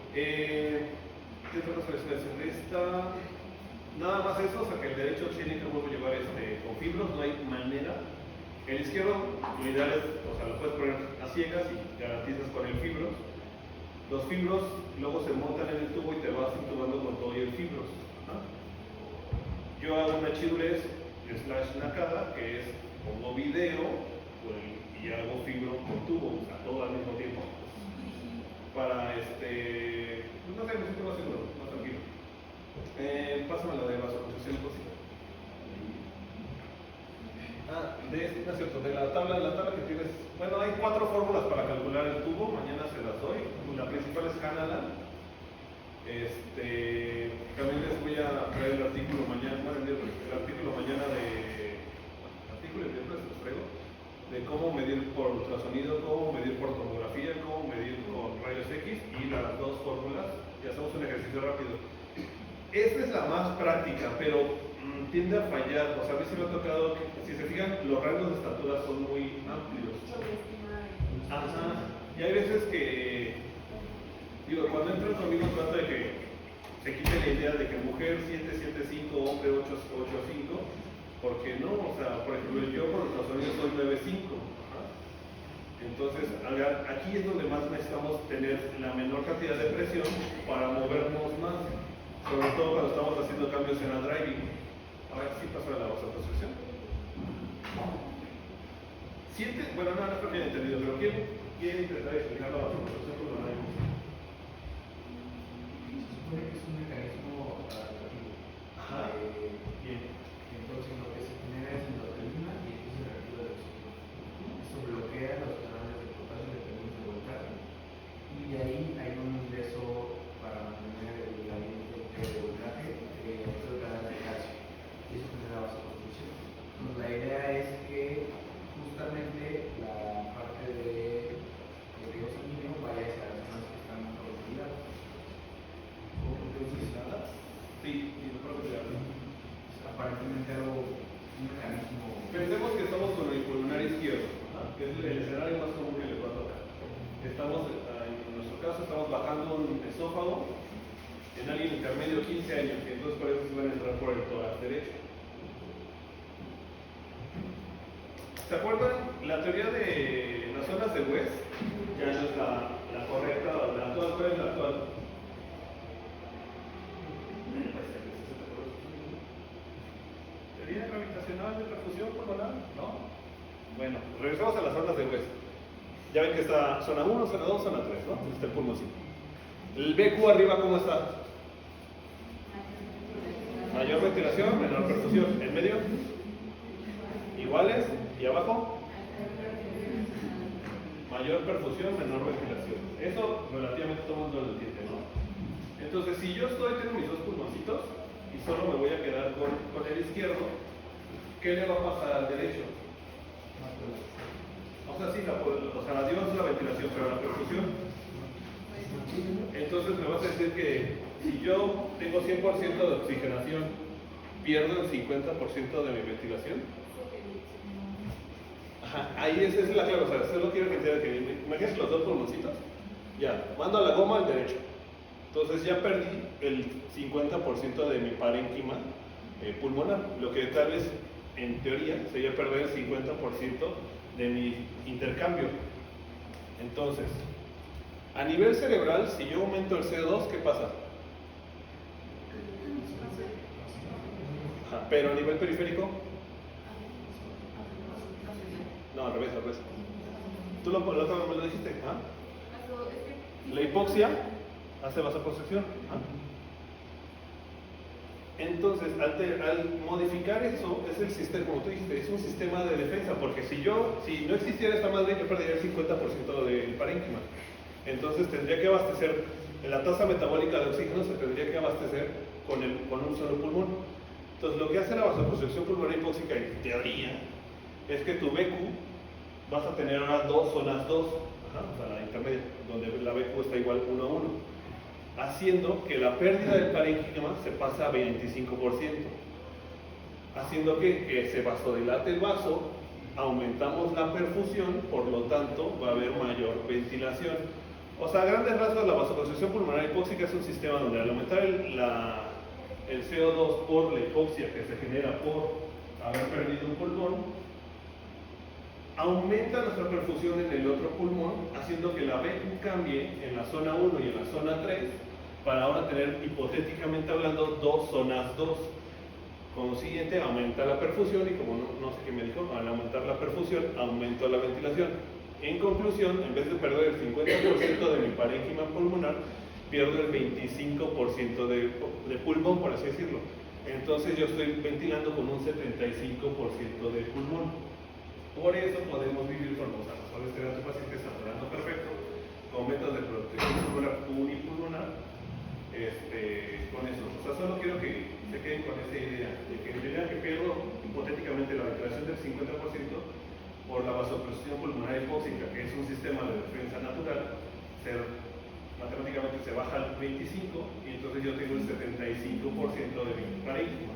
S3: ¿Qué otra cosa les voy a decir de esta? Nada más eso, o sea que el derecho tiene que luego llevar con fibros, no hay manera. El izquierdo, lo ideal es, o sea, lo puedes poner a ciegas y garantizas con el fibros. Los fibros luego se montan en el tubo y te vas intubando con todo y el fibros. Yo hago una chidulez / nacada, que es pongo video y hago fibro con tubo, o sea, todo al mismo tiempo. Para no sé, me siento más seguro, más tranquilo. Pásame la de vasoconstricción hipóxica. No es cierto, de la tabla que tienes, bueno, hay 4 fórmulas para calcular el tubo, mañana se las doy. La principal es Hanalan. También les voy a traer el artículo mañana, el artículo mañana artículo y miércoles les traigo, de cómo medir por ultrasonido, cómo medir por tomografía, cómo medir con rayos X y las 2 fórmulas, y hacemos un ejercicio rápido. Esta es la más práctica, pero tiende a fallar, o sea, a mí sí me ha tocado que, si se fijan, los rangos de estatura son muy amplios. Ajá, y hay veces que, cuando entran conmigo trata de que se quite la idea de que mujer 7.75, hombre 8.5, porque no, o sea, por ejemplo, yo por ultrasonido soy 9.5. Entonces, aquí es donde más necesitamos tener la menor cantidad de presión para movernos más, sobre todo cuando estamos haciendo cambios en la driving. Ahora sí pasó a la vasoconstricción. Bueno, no creo que haya entendido, pero ¿quién intentar explicar la vasoconstricción con la driving?
S4: Se supone que es un mecanismo adaptativo.
S3: Bien.
S4: Entonces lo que se genera es endoteliina y es reactivo de oxígeno. Esto bloquea los canales de potasio dependientes del voltaje y de ahí hay un ingreso para mantener el ambiente de voltaje de otro canal de calcio y eso genera vasoconstricción. Entonces la idea es que justamente la parte de riego sanguíneo vaya hacia las zonas que están mejor cuidadas. Entonces,
S3: Sí, lo creo que
S4: aparentemente algo, un mecanismo.
S3: Pensemos que estamos con el pulmonar izquierdo, que es el escenario más común que les va a tocar. En nuestro caso, estamos bajando un esófago en alguien intermedio 15 años, y entonces por eso se van a entrar por el tórax derecho. ¿Se acuerdan? La teoría de las zonas de West ya no es la correcta, la actual, ¿cuál es la actual? ¿Teoría gravitacional de perfusión pulmonar? ¿No? Bueno, regresamos a las zonas de West. Ya ven que está zona 1, zona 2, zona 3, ¿no? Está el pulmoncito. El BQ arriba, ¿cómo está? Mayor ventilación, menor perfusión. ¿En medio? Iguales. ¿Y abajo? Mayor perfusión, menor ventilación. Eso relativamente todo el mundo lo entiende, ¿no? Entonces, si yo tengo mis 2 pulmoncitos y solo me voy a quedar con el izquierdo, ¿qué le va a pasar al derecho? O sea, sí, o sea, Dios la ventilación, pero la perfusión. Entonces me vas a decir que si yo tengo 100% de oxigenación, ¿pierdo el 50% de mi ventilación? Ajá, ahí esa es la clave, o sea, solo quiero que entiendan que, imagínense los dos pulmoncitos, ya, mando a la goma al derecho. Entonces ya perdí el 50% de mi parénquima pulmonar, lo que tal vez en teoría sería perder el 50% de mi intercambio. Entonces, a nivel cerebral, si yo aumento el CO2, ¿qué pasa? Ajá, pero a nivel periférico, no, al revés, al revés. Tú me lo dijiste, ¿ah? La hipoxia hace vasoconstricción. Entonces, al modificar eso, es el sistema, como tú dijiste, es un sistema de defensa, porque si no existiera esta madre, yo perdería el 50% del parénquima. Entonces tendría que abastecer, la tasa metabólica de oxígeno se tendría que abastecer con un solo pulmón. Entonces lo que hace la vasoconstricción pulmonar hipóxica en teoría es que tu BQ vas a tener ahora dos zonas 2, o sea, la intermedia, donde la BQ está igual 1 a 1, haciendo que la pérdida del parénquima se pasa a 25%, haciendo que se vasodilate el vaso, aumentamos la perfusión, por lo tanto va a haber mayor ventilación. O sea, a grandes rasgos, la vasoconstricción pulmonar hipóxica es un sistema donde al aumentar el CO2 por la hipoxia que se genera por haber perdido un pulmón, aumenta nuestra perfusión en el otro pulmón, haciendo que la BQ cambie en la zona 1 y en la zona 3, para ahora tener, hipotéticamente hablando, dos zonas 2. Consiguiente, aumenta la perfusión y como no sé qué me dijo, al aumentar la perfusión, aumento la ventilación. En conclusión, en vez de perder el 50% de mi parénquima pulmonar, pierdo el 25% de pulmón, por así decirlo. Entonces yo estoy ventilando con un 75% de pulmón. Por eso podemos vivir con los aerosoles de pacientes saturando perfecto, con métodos de protección pulmonar unipulmonar, con eso. O sea, solo quiero que se queden con esa idea, de que en realidad que pierdo hipotéticamente la ventilación del 50% por la vasoconstricción pulmonar hipóxica, que es un sistema de defensa natural, matemáticamente se baja al 25% y entonces yo tengo el 75% de mi parénquima.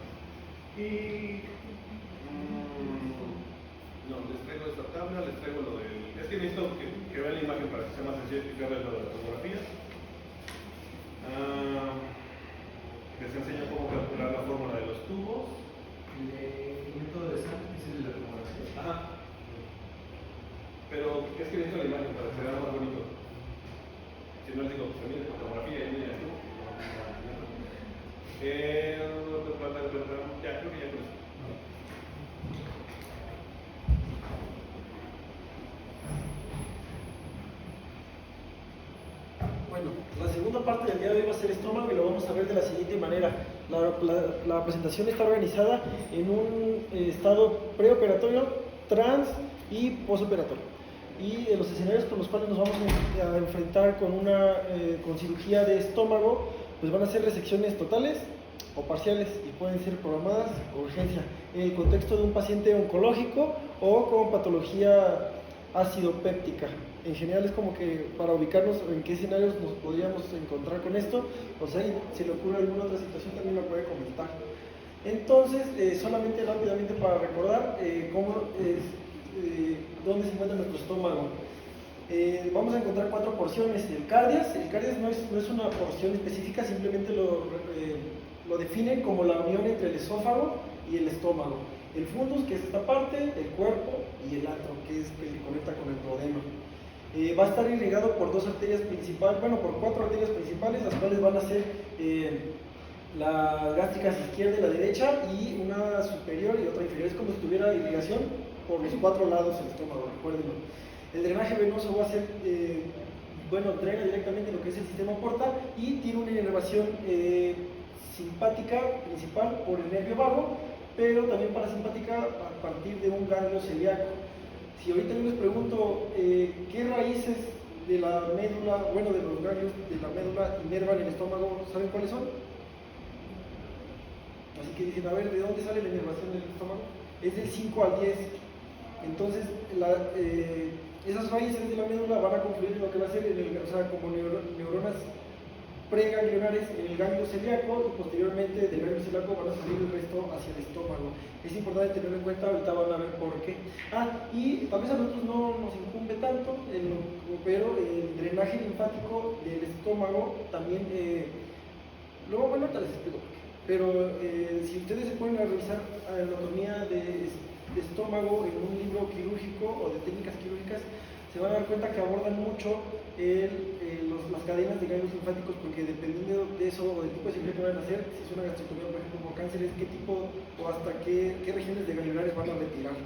S3: Y no, les traigo esta tabla, les traigo lo del... Es que necesito que vean la imagen para que sea más sencillo explicarles lo de la tomografía. Les enseño cómo calcular la fórmula de los tubos.
S4: El método de SAT es el de la tomografía.
S3: Ajá. Pero es que necesito la imagen para que sea más bonito. Si no les digo, pues mire fotografía y mire tú. Ya, creo que ya con eso.
S5: Bueno, la segunda parte del día de hoy va a ser estómago y lo vamos a ver de la siguiente manera. La presentación está organizada en un estado preoperatorio, trans y postoperatorio. Y los escenarios con los cuales nos vamos a enfrentar con cirugía de estómago, pues van a ser resecciones totales o parciales y pueden ser programadas o urgencia, en el contexto de un paciente oncológico o con patología ácido-péptica. En general es como que para ubicarnos en qué escenarios nos podríamos encontrar con esto, o sea, si le ocurre alguna otra situación también lo puede comentar. Entonces, solamente rápidamente para recordar dónde se encuentra nuestro estómago. Vamos a encontrar 4 porciones. El cardias no es una porción específica, simplemente lo definen como la unión entre el esófago y el estómago. El fundus, que es esta parte, el cuerpo, y el atro, que es el que conecta con el duodeno. Va a estar irrigado por 4 arterias principales, las cuales van a ser la gástrica izquierda y la derecha, y una superior y otra inferior. Es como si tuviera irrigación por los 4 lados del estómago, recuérdenlo. El drenaje venoso va a ser, drena directamente lo que es el sistema portal y tiene una inervación simpática principal por el nervio vago, pero también parasimpática a partir de un ganglio celíaco. Si ahorita yo les pregunto qué raíces de la médula, de los ganglios de la médula inervan el estómago, ¿saben cuáles son? Así que dicen, a ver, ¿de dónde sale la inervación del estómago? Es del 5 al 10. Entonces, esas raíces de la médula van a confluir en lo que va a ser, o sea, como neuronas preganglionares en el ganglio celíaco, y posteriormente del ganglio celíaco van a salir el resto hacia el estómago. Es importante tenerlo en cuenta, ahorita van a ver por qué. Y tal vez a nosotros no nos incumbe tanto, pero el drenaje linfático del estómago también, luego, bueno, ahorita les explico por qué. Pero si ustedes se ponen a revisar anatomía de estómago en un libro quirúrgico o de técnicas quirúrgicas, se van a dar cuenta que abordan mucho las cadenas de ganglios linfáticos, porque dependiendo de eso o del tipo de cirugía que van a hacer, si es una gastroctomía, por ejemplo, como cáncer, es qué tipo o hasta qué regiones de ganglionares van a retirar.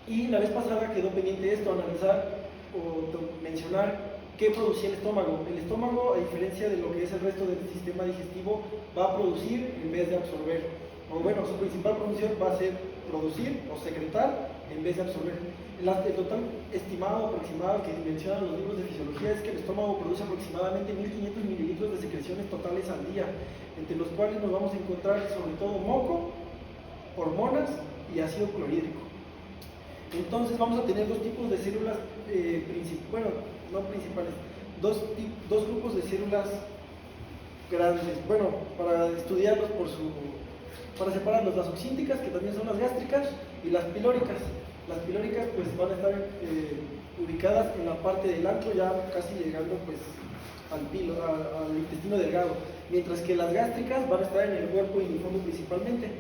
S5: Y la vez pasada quedó pendiente esto, analizar o mencionar qué producía el estómago. El estómago, a diferencia de lo que es el resto del sistema digestivo, va a producir en vez de absorber. O bueno, su principal función va a ser producir o secretar en vez de absorber. El total estimado aproximado que mencionan los libros de fisiología es que el estómago produce aproximadamente 1500 mililitros de secreciones totales al día, entre los cuales nos vamos a encontrar sobre todo moco, hormonas y ácido clorhídrico. Entonces vamos a tener dos tipos de células, dos grupos de células grandes, bueno, para estudiarlos para separarlos, las oxínticas, que también son las gástricas, y las pilóricas. Las pilóricas pues van a estar ubicadas en la parte del antro, ya casi llegando pues al intestino delgado, mientras que las gástricas van a estar en el cuerpo iniforme principalmente.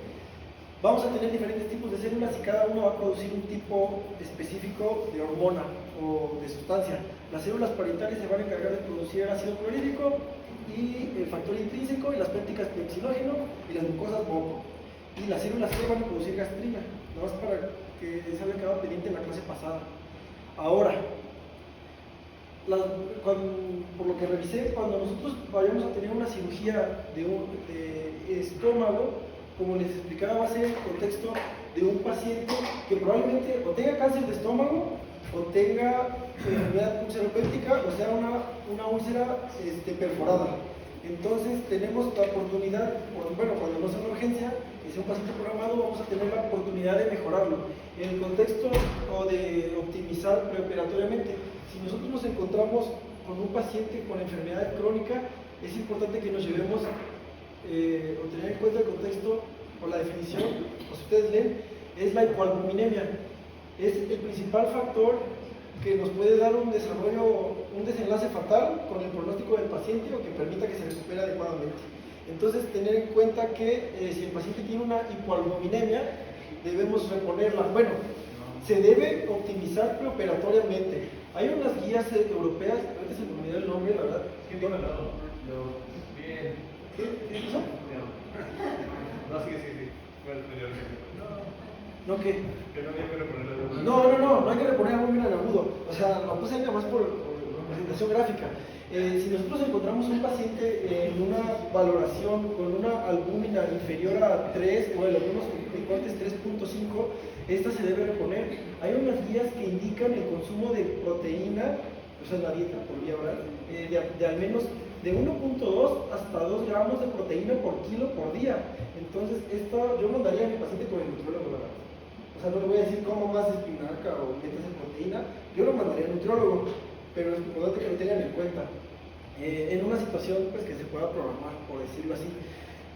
S5: Vamos a tener diferentes tipos de células y cada uno va a producir un tipo específico de hormona o de sustancia. Las células parietales se van a encargar de producir el ácido clorhídrico y el factor intrínseco, y las pépticas pepsinógeno y las mucosas moco. Y las células C van a producir gastrina, nada más para que se había quedado pendiente en la clase pasada. Ahora, por lo que revisé, cuando nosotros vayamos a tener una cirugía de estómago, como les explicaba, va a ser en el contexto de un paciente que probablemente o tenga cáncer de estómago o tenga enfermedad ulceropéptica, o sea, una úlcera perforada. Entonces tenemos la oportunidad, cuando no sea una urgencia, que sea un paciente programado, vamos a tener la oportunidad de mejorarlo. En el contexto o de optimizar preoperatoriamente, si nosotros nos encontramos con un paciente con enfermedad crónica, es importante que nos llevemos o tener en cuenta el contexto o la definición, o si ustedes leen, es la hipoalbuminemia. Es el principal factor que nos puede dar un desenlace fatal con el pronóstico del paciente o que permita que se recupere adecuadamente. Entonces, tener en cuenta que si el paciente tiene una hipoalbuminemia, debemos reponerla. Bueno, se debe optimizar preoperatoriamente. Hay unas guías europeas, antes se me olvidó el nombre, la verdad.
S3: ¿Quién dijo el lado?
S4: Bien.
S5: ¿Qué hizo?
S3: No, sí. Bueno,
S5: ¿No qué?
S3: que no había que reponer la duda.
S5: No hay que reponer albúmina en agudo. O sea, lo puse nada más por representación gráfica. Si nosotros encontramos un paciente en una valoración con una albúmina inferior a 3, o en algunos cortes 3.5, esta se debe reponer. Hay unas guías que indican el consumo de proteína, o sea, en la dieta por vía oral, de al menos de 1.2 hasta 2 gramos de proteína por kilo por día. Entonces, yo mandaría a mi paciente con el nutriólogo, ¿verdad? O sea, no le voy a decir cómo más espinaca o metas en proteína, yo lo mandaría al nutriólogo, pero es importante que lo tengan en cuenta. En una situación pues, que se pueda programar, por decirlo así.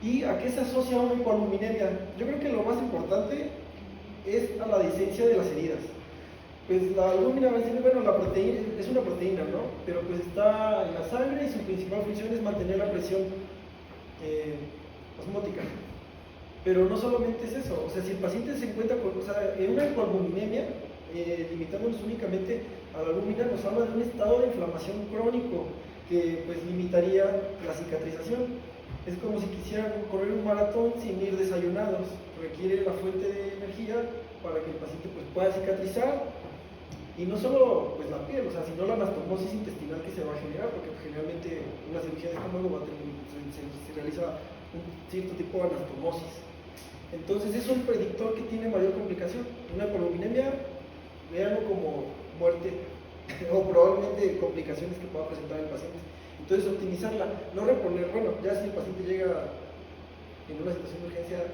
S5: ¿Y a qué se asocia una hipoalbuminemia? Yo creo que lo más importante es a la disencia de las heridas. Pues la albúmina, la proteína es una proteína, ¿no? Pero pues está en la sangre y su principal función es mantener la presión osmótica. Pero no solamente es eso, o sea, si el paciente se encuentra en una hipoalbuminemia, limitándonos únicamente a la albúmina, nos habla de un estado de inflamación crónico que pues limitaría la cicatrización. Es como si quisieran correr un maratón sin ir desayunados. Requiere la fuente de energía para que el paciente pues, pueda cicatrizar. Y no solo pues, la piel, sino la anastomosis intestinal que se va a generar, porque generalmente una cirugía de estómago se realiza un cierto tipo de anastomosis. Entonces es un predictor que tiene mayor complicación. Una hipoalbuminemia, véanlo como muerte o probablemente complicaciones que pueda presentar el paciente. Entonces optimizarla, no reponer, ya si el paciente llega en una situación de urgencia,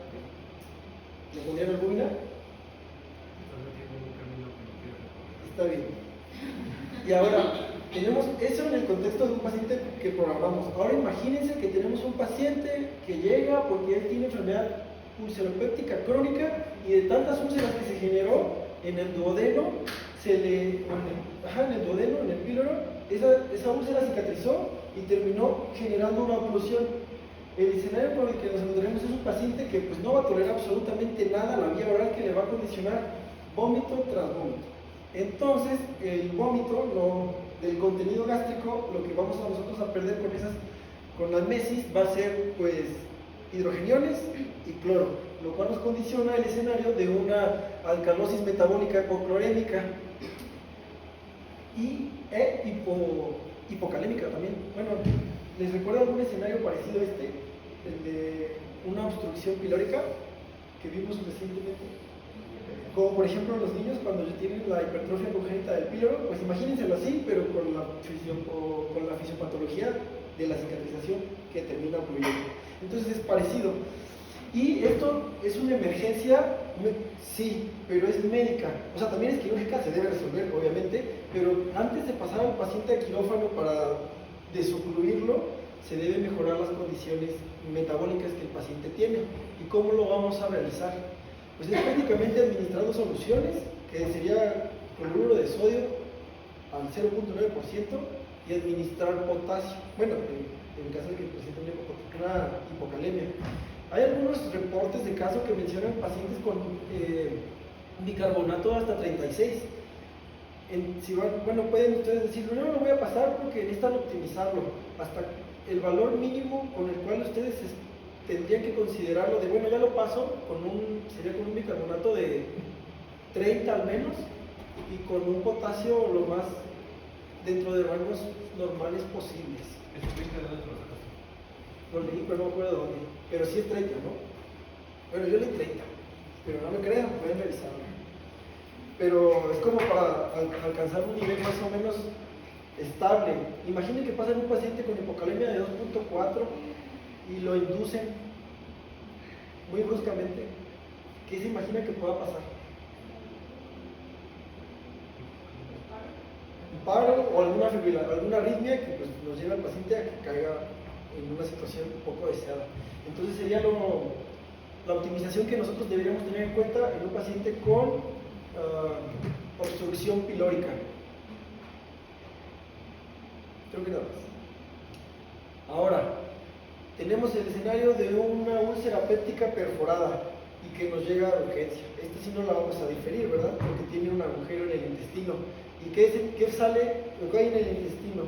S5: le pondrían albúmina. Está bien. Y ahora, tenemos eso en el contexto de un paciente que programamos. Ahora imagínense que tenemos un paciente que llega porque él tiene enfermedad ulceropéptica crónica y de tantas úlceras que se generó en el duodeno, en el píloro, esa úlcera cicatrizó y terminó generando una oclusión. El escenario con el que nos encontraremos es un paciente que pues, no va a tolerar absolutamente nada a la vía oral, que le va a condicionar vómito tras vómito. Entonces, el vómito del contenido gástrico, lo que vamos a nosotros a perder con la mesis va a ser pues hidrogeniones y cloro, lo cual nos condiciona el escenario de una alcalosis metabólica hipoclorémica y hipocalémica también. Bueno, ¿les recuerda algún escenario parecido a este? El de una obstrucción pilórica que vimos recientemente. Como por ejemplo los niños cuando tienen la hipertrofia congénita del píloro, pues imagínenselo así, pero con la fisiopatología de la cicatrización que termina ocluyendo. Entonces es parecido. Y esto es una emergencia, sí, pero es médica. O sea, también es quirúrgica, se debe resolver, obviamente, pero antes de pasar al paciente a quirófano para desocluirlo, se deben mejorar las condiciones metabólicas que el paciente tiene. ¿Y cómo lo vamos a realizar? Pues es prácticamente administrando soluciones, que sería cloruro de sodio al 0.9% y administrar potasio. Bueno, en caso de que presente una hipocalemia. Hay algunos reportes de caso que mencionan pacientes con bicarbonato hasta 36. Pueden ustedes decir, no lo voy a pasar porque necesitan optimizarlo. Hasta el valor mínimo con el cual ustedes tendrían que considerarlo de, bueno, ya lo paso, sería con un bicarbonato de 30 al menos y con un potasio lo más dentro de rangos normales posibles.
S2: ¿Estuviste de dónde lo sacaste?
S5: Lo leí, pero no me acuerdo de dónde. Pero sí es 30, ¿no? Bueno, yo leí 30, pero no me crean, pueden revisarlo. Pero es como para alcanzar un nivel más o menos estable. Imaginen que pasan un paciente con hipocalemia de 2.4 y lo inducen muy bruscamente. ¿Qué se imagina que pueda pasar? Un paro o alguna arritmia que pues, nos lleva al paciente a que caiga en una situación un poco deseada. Entonces sería la optimización que nosotros deberíamos tener en cuenta en un paciente con obstrucción pilórica. Creo que nada más. Ahora, tenemos el escenario de una úlcera péptica perforada y que nos llega a urgencia. Este sí no la vamos a diferir, ¿verdad? Porque tiene un agujero en el intestino. ¿Y qué sale? Lo que hay en el intestino.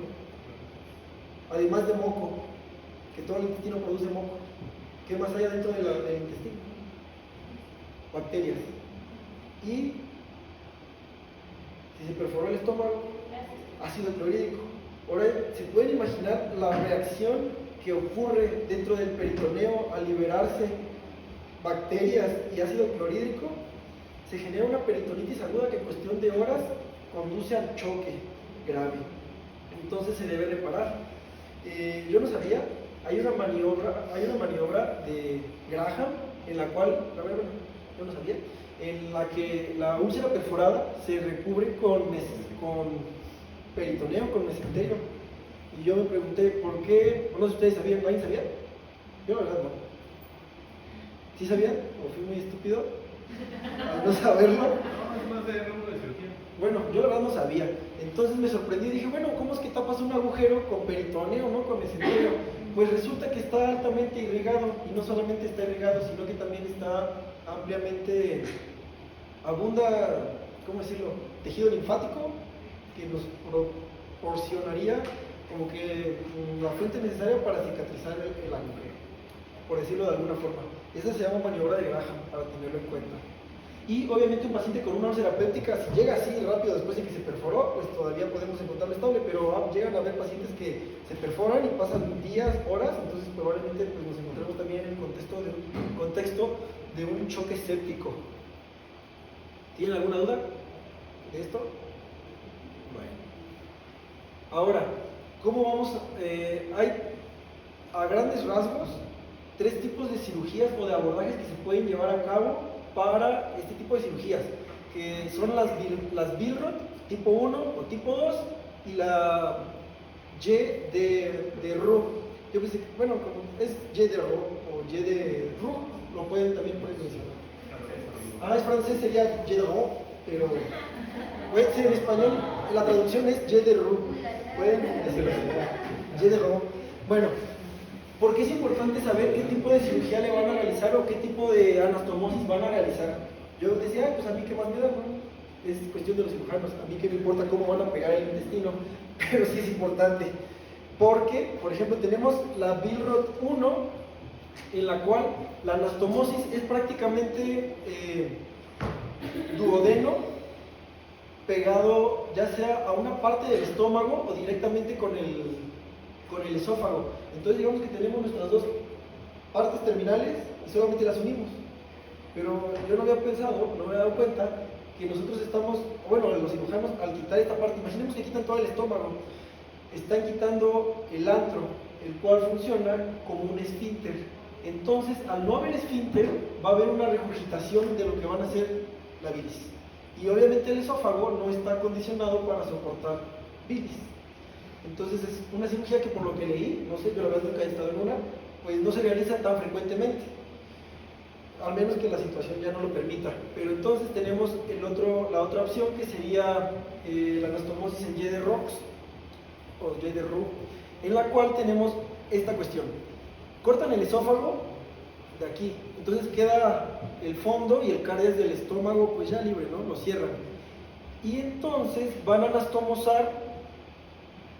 S5: Además de moco, que todo el intestino produce moco. ¿Qué más hay adentro del intestino? Bacterias. Y si se perforó el estómago, ácido clorhídrico. Ahora, ¿se pueden imaginar la reacción que ocurre dentro del peritoneo al liberarse bacterias y ácido clorhídrico? Se genera una peritonitis aguda que en cuestión de horas conduce al choque grave. Entonces se debe reparar. Yo no sabía, hay una maniobra de Graham en la cual, yo no sabía, en la que la úlcera perforada se recubre con peritoneo, con mesenterio. Y yo me pregunté, ¿por qué? No sé si ustedes sabían, ¿alguien sabía? Yo la verdad no. ¿Sí sabían? ¿O fui muy estúpido al no saberlo?
S2: No, es más de ramo de cirugía.
S5: Bueno, yo la verdad no sabía. Entonces me sorprendí y dije, bueno, ¿cómo es que tapas un agujero con peritoneo, no con mesenterio? Pues resulta que está altamente irrigado, y no solamente está irrigado, sino que también está ampliamente, abunda, ¿cómo decirlo?, tejido linfático, que nos proporcionaría como que la fuente necesaria para cicatrizar el agujero, por decirlo de alguna forma. Esa se llama maniobra de Graham, para tenerlo en cuenta. Y obviamente un paciente con una úlcera péptica, si llega así rápido después de que se perforó, pues todavía podemos encontrarlo estable, pero llegan a haber pacientes que se perforan y pasan días, horas, entonces probablemente pues, nos encontramos también en el contexto de un choque séptico. ¿Tienen alguna duda de esto? Bueno. Ahora, ¿cómo vamos? Hay a grandes rasgos 3 tipos de cirugías o de abordajes que se pueden llevar a cabo para este tipo de cirugías, que son las Billroth, tipo 1 o tipo 2 y la Y de Roux. Yo pensé que, bueno, como es Y de Roux o Y de Roux, lo pueden también mencionar. Es francés, sería Y de Roux, pero puede ser en español, la traducción es Y de Roux. Pueden decirlo así, Y de Roux. Bueno, porque es importante saber qué tipo de cirugía le van a realizar o qué tipo de anastomosis van a realizar. Yo decía, pues a mí qué más me da, ¿no? Es cuestión de los cirujanos, a mí qué me importa cómo van a pegar el intestino, pero sí es importante. Porque, por ejemplo, tenemos la Billroth 1, en la cual la anastomosis es prácticamente duodeno pegado ya sea a una parte del estómago o directamente con el esófago. Entonces digamos que tenemos nuestras dos partes terminales y solamente las unimos. Pero yo no había pensado, no me había dado cuenta que nosotros estamos, bueno, los cirujanos al quitar esta parte, imaginemos que quitan todo el estómago, están quitando el antro, el cual funciona como un esfínter. Entonces, al no haber esfínter, va a haber una regurgitación de lo que van a ser la bilis. Y obviamente el esófago no está acondicionado para soportar bilis. Entonces es una cirugía que por lo que leí, no sé, yo la verdad nunca he estado en una, pues no se realiza tan frecuentemente, al menos que la situación ya no lo permita. Pero entonces tenemos la otra opción que sería la anastomosis en Y de Roux o Y de Roux, en la cual tenemos esta cuestión. Cortan el esófago de aquí, entonces queda el fondo y el caries del estómago pues ya libre, ¿no? Lo cierran. Y entonces van a anastomosar,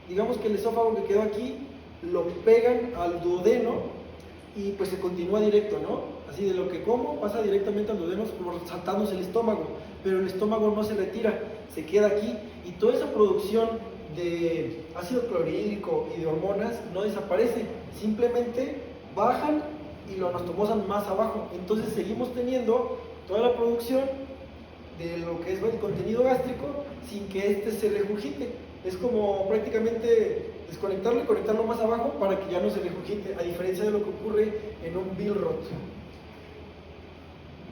S5: digamos que el esófago que quedó aquí, lo pegan al duodeno y pues se continúa directo, ¿no? Así de lo que como pasa directamente al duodeno saltándose el estómago, pero el estómago no se retira, se queda aquí y toda esa producción de ácido clorhídrico y de hormonas no desaparece, simplemente bajan y lo anastomosan más abajo. Entonces seguimos teniendo toda la producción de lo que es el contenido gástrico sin que éste se regurgite. Es como prácticamente desconectarlo y conectarlo más abajo para que ya no se regurgite, a diferencia de lo que ocurre en un Billroth.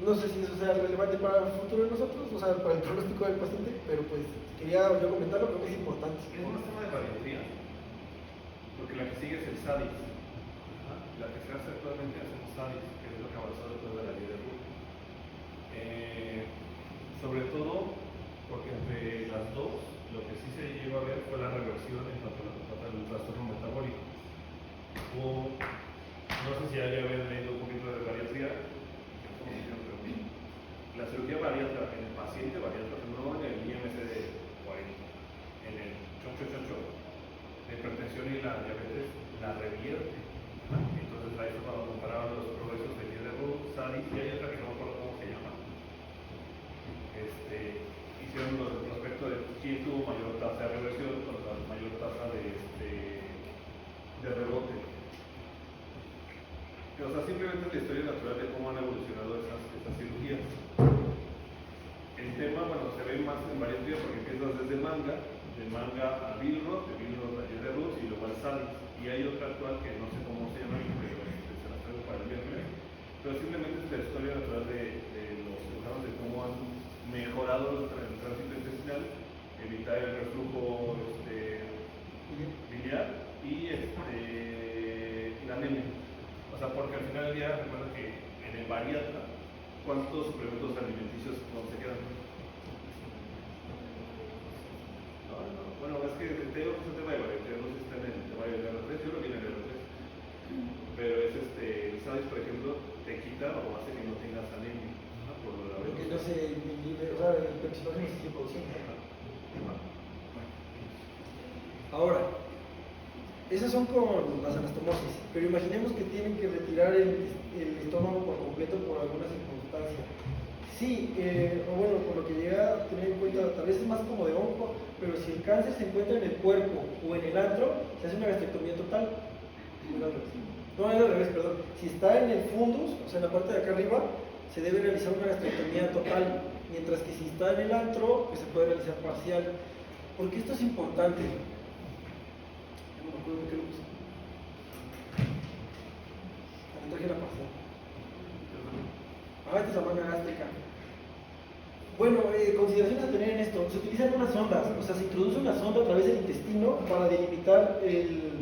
S5: No sé si eso sea relevante para el futuro de nosotros, o sea, para el pronóstico del paciente, pero pues quería yo comentarlo, creo que es importante.
S3: Es un tema de bariatría, porque la que sigue es el SADIS. La que se hace actualmente es el SADIS, que es lo que avanzó después de la ley de Roux. Sobre todo porque entre las dos, lo que sí se llegó a ver fue la reversión en cuanto al trastorno metabólico. No sé si haya leído un poquito de bariatría, la cirugía bariátrica en el paciente bariátrico, no en el IMC de 40, en el chocho, la hipertensión y la diabetes la revierte. Entonces ahí fue cuando comparaban los progresos de Y de Roux, SADIS, y hay otra que no me acuerdo cómo se llama. Hicieron los respecto de quién tuvo mayor tasa de reversión contra mayor tasa de rebote. O sea, simplemente es la historia natural de cómo han evolucionado esas cirugías. El tema, bueno, se ve más en bariatría porque empiezas desde de manga a Billroth, de Billroth a Y de Roux y luego al SADIS. Y hay otra actual que no sé cómo se llama, pero se la traigo para el viernes. Pero simplemente es la historia natural de los cirujanos, de cómo han mejorado el tránsito intestinal, evitar el reflujo biliar y la anemia. O sea, porque al final del día, recuerda que en el bariatra, ¿cuántos suplementos alimenticios se quedan? Bueno, es que tengo un tema de bariatría, no sé si está en el tema de R3, yo lo vi en el R3. Pero es el SADIS, por ejemplo, te quita o hace que no tengas anemia. Por lo de la
S5: Porque no se o sea, el peroxidógeno se sigue produciendo. Ahora, esas son con las anastomosis, pero imaginemos que tienen que retirar el estómago por completo por alguna circunstancia. Sí, o bueno, por lo que llega a tener en cuenta, tal vez es más como de onco, pero si el cáncer se encuentra en el cuerpo o en el antro, se hace una gastrectomía total. No, es al revés, perdón. Si está en el fundus, o sea, en la parte de acá arriba, se debe realizar una gastrectomía total, mientras que si está en el antro, pues se puede realizar parcial. Porque esto es importante. No me acuerdo de qué lo puse. Traje la parcial. Esta es la manga gástrica. Bueno, consideraciones a tener en esto. Se utilizan unas sondas, o sea, se introduce una sonda a través del intestino para delimitar el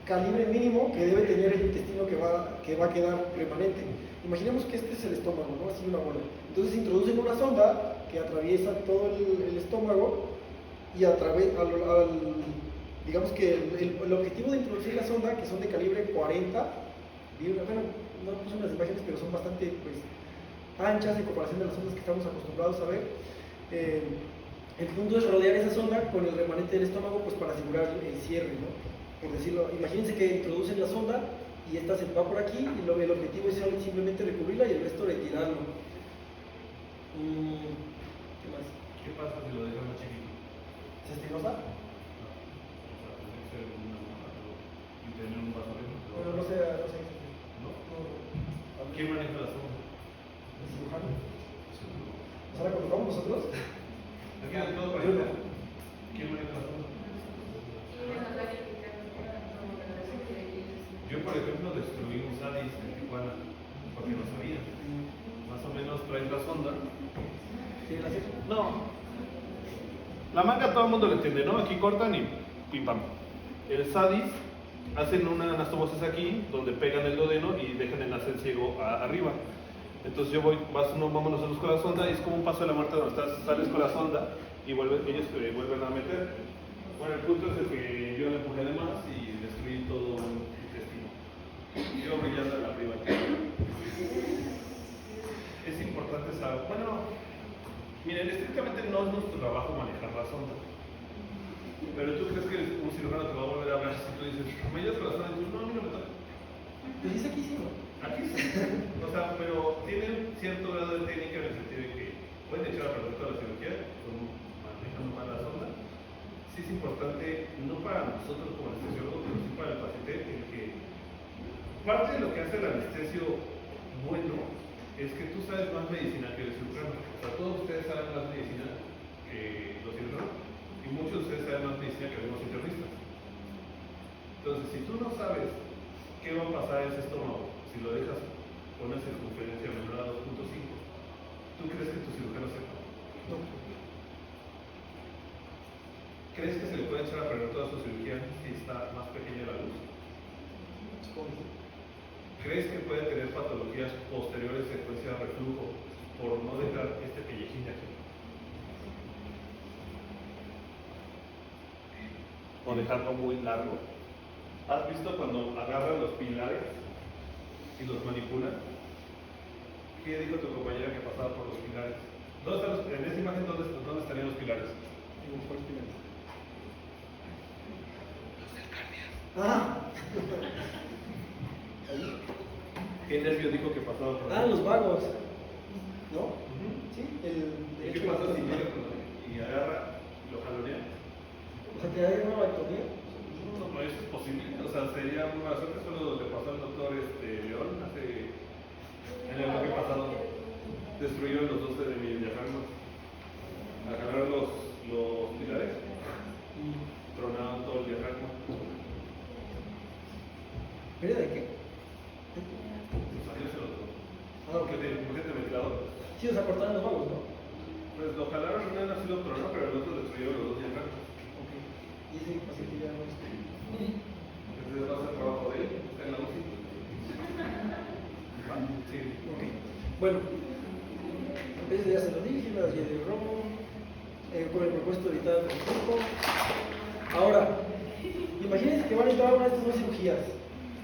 S5: calibre mínimo que debe tener el intestino que va a quedar permanente. Imaginemos que este es el estómago, ¿no? Así una bola. Entonces introducen una sonda que atraviesa todo el estómago y digamos que el objetivo de introducir la sonda, que son de calibre 40, bueno, no puse unas imágenes, pero son bastante pues, anchas en comparación de las ondas que estamos acostumbrados a ver. El punto es rodear esa sonda con el remanente del estómago pues, para asegurar el cierre, ¿no? Por decirlo, imagínense que introducen la sonda y esta se va por aquí y el objetivo es simplemente recubrirla y el resto retirarlo. ¿Qué más?
S3: ¿Qué pasa si lo dejas más chiquito?
S5: ¿Se estenosa?
S3: O sea, tendría que ser y tener un vaso dentro.
S5: Bueno, no sé.
S3: ¿No?
S5: No.
S3: ¿Quién maneja la sonda?
S5: ¿El cirujano? O sea, ¿la colocamos nosotros?
S3: Aquí hay todo para allá. ¿Quién maneja la sonda? Yo, por ejemplo, destruí un Sadis en Tijuana porque no sabía. Más o menos traes la sonda.
S5: ¿Tiene la cierta?
S3: No. La manga todo el mundo lo entiende, ¿no? Aquí cortan y pim pam. El Sadis hacen una anastomosis aquí donde pegan el duodeno y dejan el nacer ciego arriba. Entonces vamos nosotros con la sonda y es como un paso de la muerte donde sales con la sonda y ellos vuelven a meter. Bueno, el punto es el que yo le empujé de más y destruí todo el intestino. Yo brillando en la arriba. Es importante saber. Bueno, miren, estrictamente no es nuestro trabajo manejar la sonda. Pero tú crees que un cirujano te va a volver a hablar si tú dices, ¿me ayudas con la sonda? Y tú, no, a mí no me toca.
S5: Pues dice aquí sí, ¿no?
S3: Aquí sí. O sea, pero tienen cierto grado de técnica en el sentido de que pueden echar a perder toda la cirugía manejando mal la sonda. Sí es importante, no para nosotros como anestesiólogos, pero sí para el paciente, en que parte de lo que hace el anestesio bueno es que tú sabes más medicina que el cirujano. O sea, todos ustedes saben más medicina que los cirujanos y muchos de ustedes saben más medicina que algunos internistas. Entonces, si tú no sabes qué va a pasar en ese estómago, si lo dejas con una circunferencia menor a 2.5, ¿tú crees que tu cirujano sepa?
S5: No.
S3: ¿Crees que se le puede echar a perder toda su cirugía si está más pequeña la luz? ¿Crees que puede tener patologías posteriores secuencia de reflujo por no dejar este pellejín de aquí? O dejarlo muy largo. ¿Has visto cuando agarran los pilares y los manipulan? ¿Qué dijo tu compañera que pasaba por los pilares? En esa imagen, ¿dónde estarían los pilares?
S5: Ah.
S3: ¿Qué nervio dijo que pasaba por ahí?
S5: Los vagos. ¿No? Sí,
S3: ¿Y qué pasa si llega y agarra y lo jalonea?
S5: O sea, que hay una vectomía.
S3: No, eso es posible. O sea, sería muy mala suerte. Solo lo que pasó al doctor León en el bloque pasado. Destruyeron los 12 de mi diafragma. Al jalar los pilares, tronaron todo el diafragma.
S5: ¿Pero de qué?
S3: ¿Por qué te ventilador?
S5: Sí, o sea, cortaron los vagos, ¿no?
S3: Pues lo jalaron, una vez lo tronó, pero el otro destruyó los dos diafragmas.
S5: Ok. Y ese paciente ya no está.
S3: Entonces va a ser trabajo de él, está en la UCI. Sí.
S5: Ok. Bueno, a veces ya se lo dije, las de romo, con el propuesto editado del tiempo. Ahora, imagínense que van a entrar a una de estas dos cirugías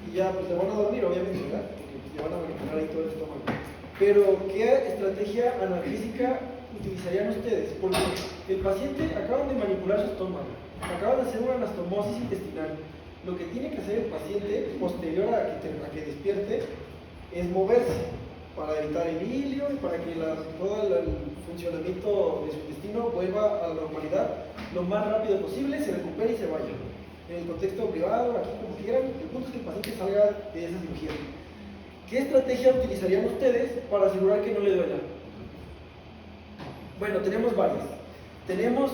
S5: y ya pues le van a dormir, obviamente, ¿verdad? Porque pues, le van a manipular ahí todo el estómago. Pero, ¿qué estrategia analgésica utilizarían ustedes? Porque el paciente acaban de manipular su estómago, acaban de hacer una anastomosis intestinal. Lo que tiene que hacer el paciente posterior a que despierte es moverse para evitar el hilio y para que todo el funcionamiento de su intestino vuelva a la normalidad lo más rápido posible, se recupere y se vaya. En el contexto privado, aquí como quieran, el punto es que el paciente salga de esa cirugía. ¿Qué estrategia utilizarían ustedes para asegurar que no le duela? Bueno, tenemos varias. Tenemos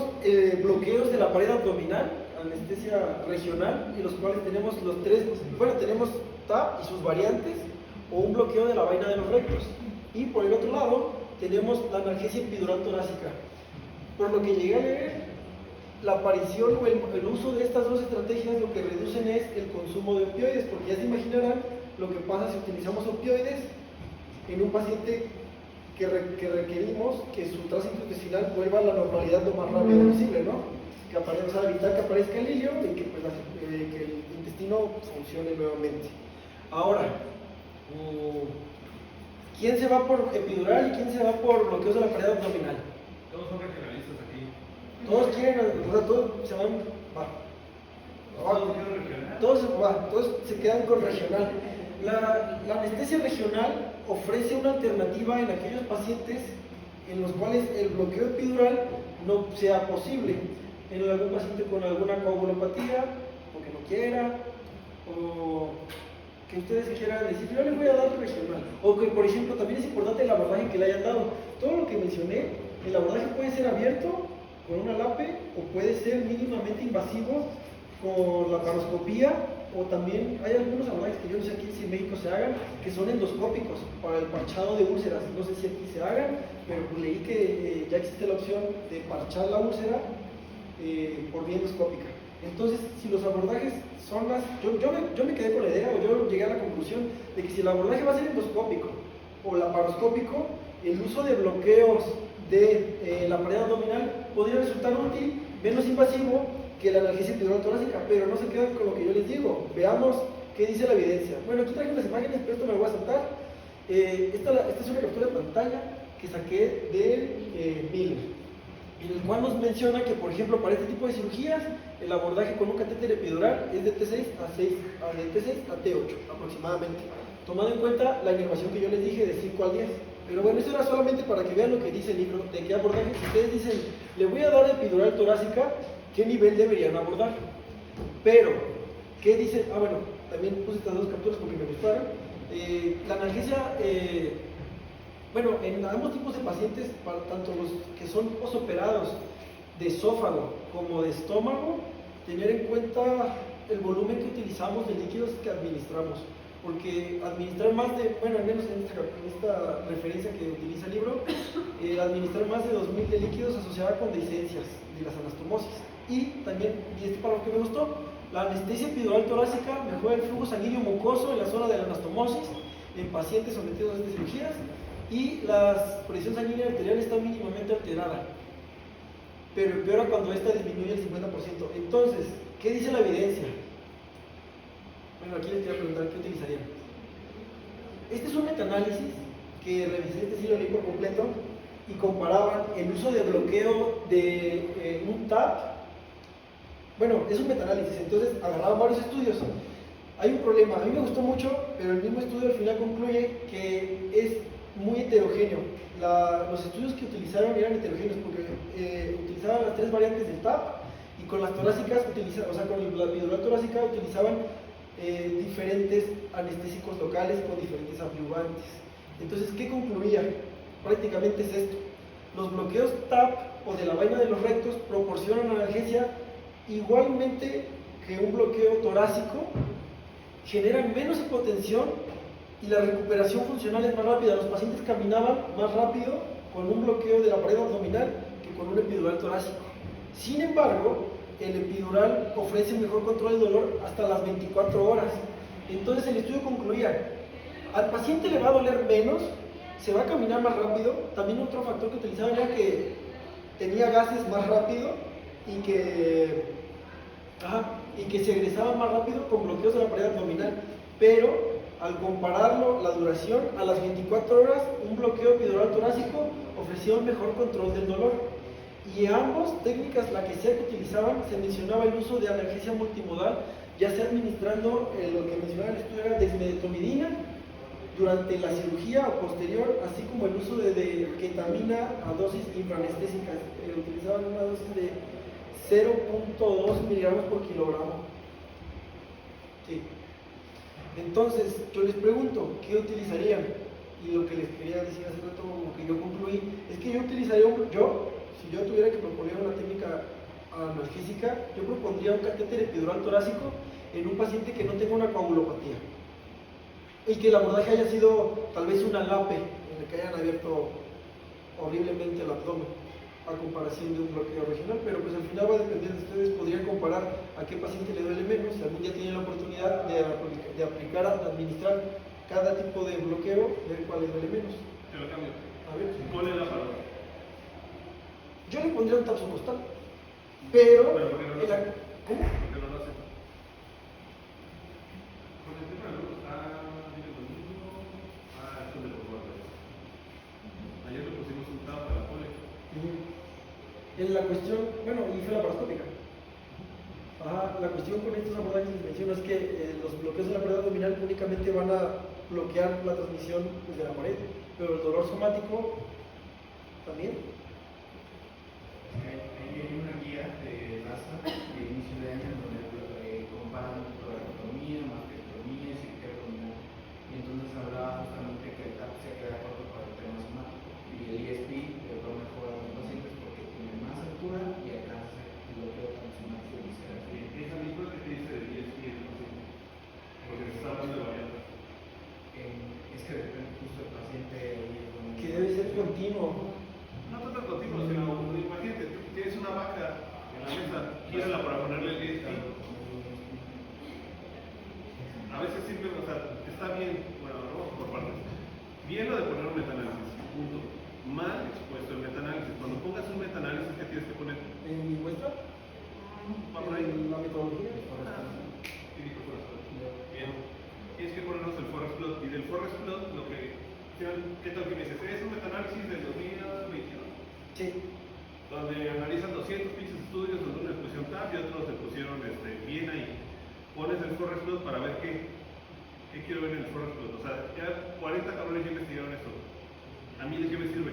S5: bloqueos de la pared abdominal, anestesia regional, y los cuales tenemos los tres, tenemos TAP y sus variantes, o un bloqueo de la vaina de los rectos. Y por el otro lado, tenemos la analgesia epidural torácica. Por lo que llegué a leer, la aparición o el uso de estas dos estrategias lo que reducen es el consumo de opioides, porque ya se imaginarán lo que pasa si utilizamos opioides en un paciente que requerimos que su tránsito intestinal vuelva a la normalidad lo más rápido posible, ¿no? Que aparezca, o sea, evitar que aparezca el hilio y que, pues, que el intestino funcione nuevamente. Ahora, ¿quién se va por epidural y quién se va por bloqueos de la pared abdominal?
S2: Todos son regionalistas aquí.
S5: Todos quieren, o sea, todos se van, todos se quedan con regional. La anestesia regional ofrece una alternativa en aquellos pacientes en los cuales el bloqueo epidural no sea posible. En algún paciente con alguna coagulopatía, o que no quiera, o que ustedes quieran decir, yo les voy a dar regional. O que, por ejemplo, también es importante el abordaje que le hayan dado. Todo lo que mencioné, el abordaje puede ser abierto con una LAPE o puede ser mínimamente invasivo con la paroscopía, o también hay algunos abordajes que yo no sé aquí si en México se hagan, que son endoscópicos para el parchado de úlceras. No sé si aquí se hagan, pero pues leí que ya existe la opción de parchar la úlcera por vía endoscópica. Entonces, si los abordajes son las... Yo me quedé con la idea, o yo llegué a la conclusión de que si el abordaje va a ser endoscópico o laparoscópico, el uso de bloqueos de la pared abdominal podría resultar útil, menos invasivo que la analgesia epidural torácica, pero no se quedan con lo que yo les digo. Veamos qué dice la evidencia. Bueno, aquí traje unas imágenes, pero esto me lo voy a saltar. Esta es una captura de pantalla que saqué de Miller, en el cual nos menciona que, por ejemplo, para este tipo de cirugías, el abordaje con un catéter epidural es de T6 a T8 aproximadamente, tomando en cuenta la inervación que yo les dije de 5 al 10. Pero bueno, eso era solamente para que vean lo que dice el libro, de qué abordaje. Si ustedes dicen, le voy a dar epidural torácica, ¿qué nivel deberían abordar? Pero, ¿qué dicen? Ah, bueno, también puse estas dos capturas porque me gustaron. La analgesia, bueno, en ambos tipos de pacientes, tanto los que son posoperados de esófago como de estómago, tener en cuenta el volumen que utilizamos de líquidos que administramos. Porque administrar más de, bueno, al menos en esta referencia que utiliza el libro, administrar más de 2000 de líquidos asociada con dehiscencias de las anastomosis. Y también, y este para lo que me gustó, la anestesia epidural torácica mejora el flujo sanguíneo mucoso en la zona de la anastomosis en pacientes sometidos a estas cirugías, y la presión sanguínea arterial está mínimamente alterada, pero empeora cuando esta disminuye el 50%. Entonces, ¿qué dice la evidencia? Bueno, aquí les quiero preguntar qué utilizarían. Este es un metaanálisis que revisé, sí lo leí por completo, y comparaban el uso de bloqueo de un TAP. Bueno, es un metaanálisis, entonces agarraban varios estudios. Hay un problema, a mí me gustó mucho, pero el mismo estudio al final concluye que es muy heterogéneo. Los estudios que utilizaron eran heterogéneos porque utilizaban las 3 variantes del TAP, y con las torácicas, o sea, con la epidural torácica utilizaban diferentes anestésicos locales con diferentes adyuvantes. Entonces, ¿qué concluía? Prácticamente es esto: los bloqueos TAP o de la vaina de los rectos proporcionan analgesia igualmente que un bloqueo torácico, generan menos hipotensión y la recuperación funcional es más rápida. Los pacientes caminaban más rápido con un bloqueo de la pared abdominal que con un epidural torácico. Sin embargo, el epidural ofrece mejor control del dolor hasta las 24 horas. Entonces el estudio concluía, al paciente le va a doler menos, se va a caminar más rápido. También otro factor que utilizaban era que tenía gases más rápido y que se egresaban más rápido con bloqueos de la pared abdominal. Pero al compararlo, la duración, a las 24 horas, un bloqueo epidural torácico ofrecía un mejor control del dolor. Y ambos técnicas, la que sea que utilizaban, se mencionaba el uso de analgesia multimodal, ya sea administrando lo que mencionaba el estudio era dexmedetomidina durante la cirugía o posterior, así como el uso de ketamina a dosis infranestésicas. Utilizaban una dosis de 0.2 miligramos por kilogramo. Sí. Entonces, yo les pregunto, ¿qué utilizarían? Y lo que les quería decir hace rato, que yo concluí, es que yo utilizaría, si yo tuviera que proponer una técnica analgésica, yo propondría un catéter epidural torácico en un paciente que no tenga una coagulopatía y que el abordaje haya sido tal vez una LAPE, en el que hayan abierto horriblemente el abdomen a comparación de un bloqueo regional, pero pues al final va a depender de ustedes, podrían comparar a qué paciente le duele menos, si algún día tienen la oportunidad de aplicar, de administrar cada tipo de bloqueo, ver cuál le duele menos.
S3: Te lo cambio.
S5: A ver,
S3: ¿Cuál es la palabra?
S5: yo le pondría un tapso costal, pero
S3: Pero ¿por qué no lo
S5: en la-
S3: hace?
S5: ¿cómo?
S3: ¿Por qué no lo hace? Con el tema de luz, dile lo mismo. Esto de los bordes. Ayer le pusimos un tab a la pole.
S5: En la cuestión, bueno, y fue laparoscópica. Ajá, la cuestión con estos abordajes que les menciono es que los bloqueos de la pared abdominal únicamente van a bloquear la transmisión pues, de la pared, pero el dolor somático también.
S4: Hay una guía de NASA de inicio de año donde comparan toracotomía, mastectomía y cirugía. Y entonces hablaba justamente que el TAP se queda corto para el tema somático y el ISP le va mejor a los pacientes porque tiene más altura y alcanza el bloqueo somático visceral.
S3: Esa misma que te dice de 10 pies, no sé. Porque se está hablando de variantes.
S4: Es que depende justo del paciente y es donde-
S5: Que debe ser continuo.
S3: No tanto continuo, sino imagínate, tú tienes una vaca en la mesa, gírala para ponerle el 10 pies. A veces simple, o sea, está bien, bueno, vamos por partes. Bien lo de poner un metanálisis, punto. Mal expuesto el metanálisis. Cuando pongas un metanálisis, ¿qué tienes que poner?
S5: ¿En mi muestra?
S3: Va por ahí.
S5: En la metodología.
S3: Y dijo forest plot. Bien. Tienes que ponernos el forest plot. Y del forest plot, lo que. ¿Qué tal que me dices? Es un metanálisis del 2022.
S5: Sí.
S3: Donde analizan 200 pinches estudios, donde unos le pusieron TAP y otros le pusieron bien ahí. Pones el forest plot para ver qué quiero ver en el forest plot. O sea, ya 40 cabrones ya investigaron esto. ¿A mí de qué me sirve?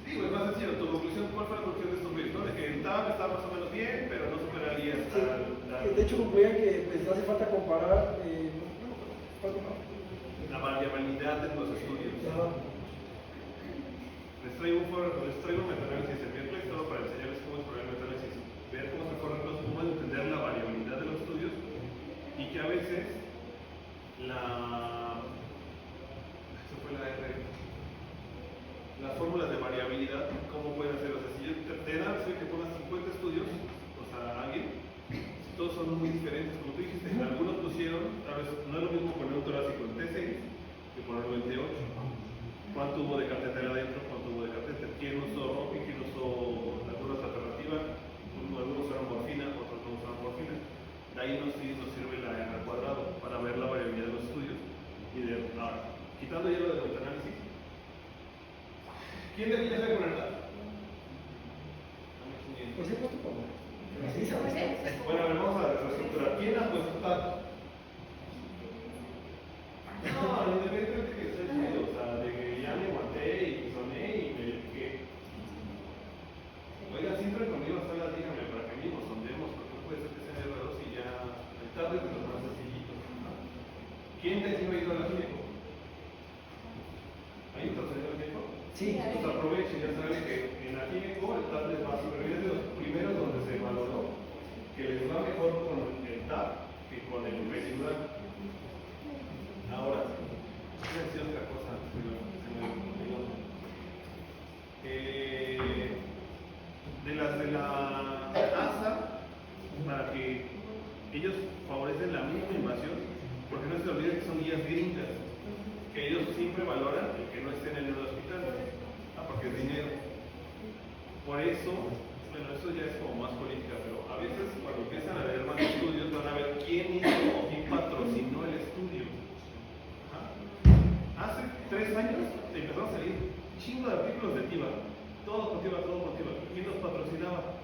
S3: Digo, es más sencillo. Tu conclusión, ¿cuál fue la conclusión de estos videos? ¿No? De que el TAP está más o menos bien, pero no superaría
S5: Sí.
S3: hasta
S5: De hecho, concluían que pues, hace falta comparar.
S3: la variabilidad de los estudios.
S5: Ajá.
S3: Les traigo un metanálisis el miércoles solo para enseñarles cómo es poner el metanálisis, ver cómo se corren los, cómo entender la variabilidad de los estudios y que a veces eso fue la R, las fórmulas de variabilidad, cómo pueden hacer, o sea, si yo te da que pongas 50 estudios, o sea, alguien, si todos son muy diferentes, como tú dijiste, algunos pusieron, tal vez no es lo mismo poner un torácico en T6 que ponerlo en T8. ¿Cuánto hubo de catéter adentro? ¿Cuánto hubo de catéter? ¿Quién usó ROPI? ¿Quién usó la cura alternativa? Algunos usaron morfina, otros no usaron morfina. De ahí nos sirve la R cuadrado para ver la variabilidad de los estudios. Y quitando ya lo del metanálisis, ¿quién de aquí ya sabe poner TAP?
S5: Pues he puesto como.
S3: Bueno, a ver, vamos a reestructurar. ¿Quién ha puesto TAP? No, independientemente que sea chido, o sea, de que ya me aguanté y soné y me dediqué. Oiga, siempre conmigo sola, dígame para que mismo sondemos, porque no puede ser que sea R2 y ya el tarde de los más sencillitos. ¿Quién de aquí no ha ido a la gineco? ¿Hay un tercero de la gineco?
S5: Sí.
S3: Pues aprovechen, ya saben que en la gineco el TAP les va a superar, es de los primeros donde se valoró que les va mejor con el TAP que con el peridural. Ahora, voy a decir otra cosa, se me olvidó. De las de la ASA, para que ellos favorecen la misma invasión, porque no se olviden que son guías gringas, que ellos siempre valoran el que no estén en el hospital, porque es dinero. Por eso, bueno, eso ya es como más política, pero a veces cuando empiezan a leer más estudios van a ver quién hizo o quién patrocinó el estudio. Hace 3 años empezaron a salir chingo de artículos de TIVA, todo con TIVA. ¿Quién los patrocinaba?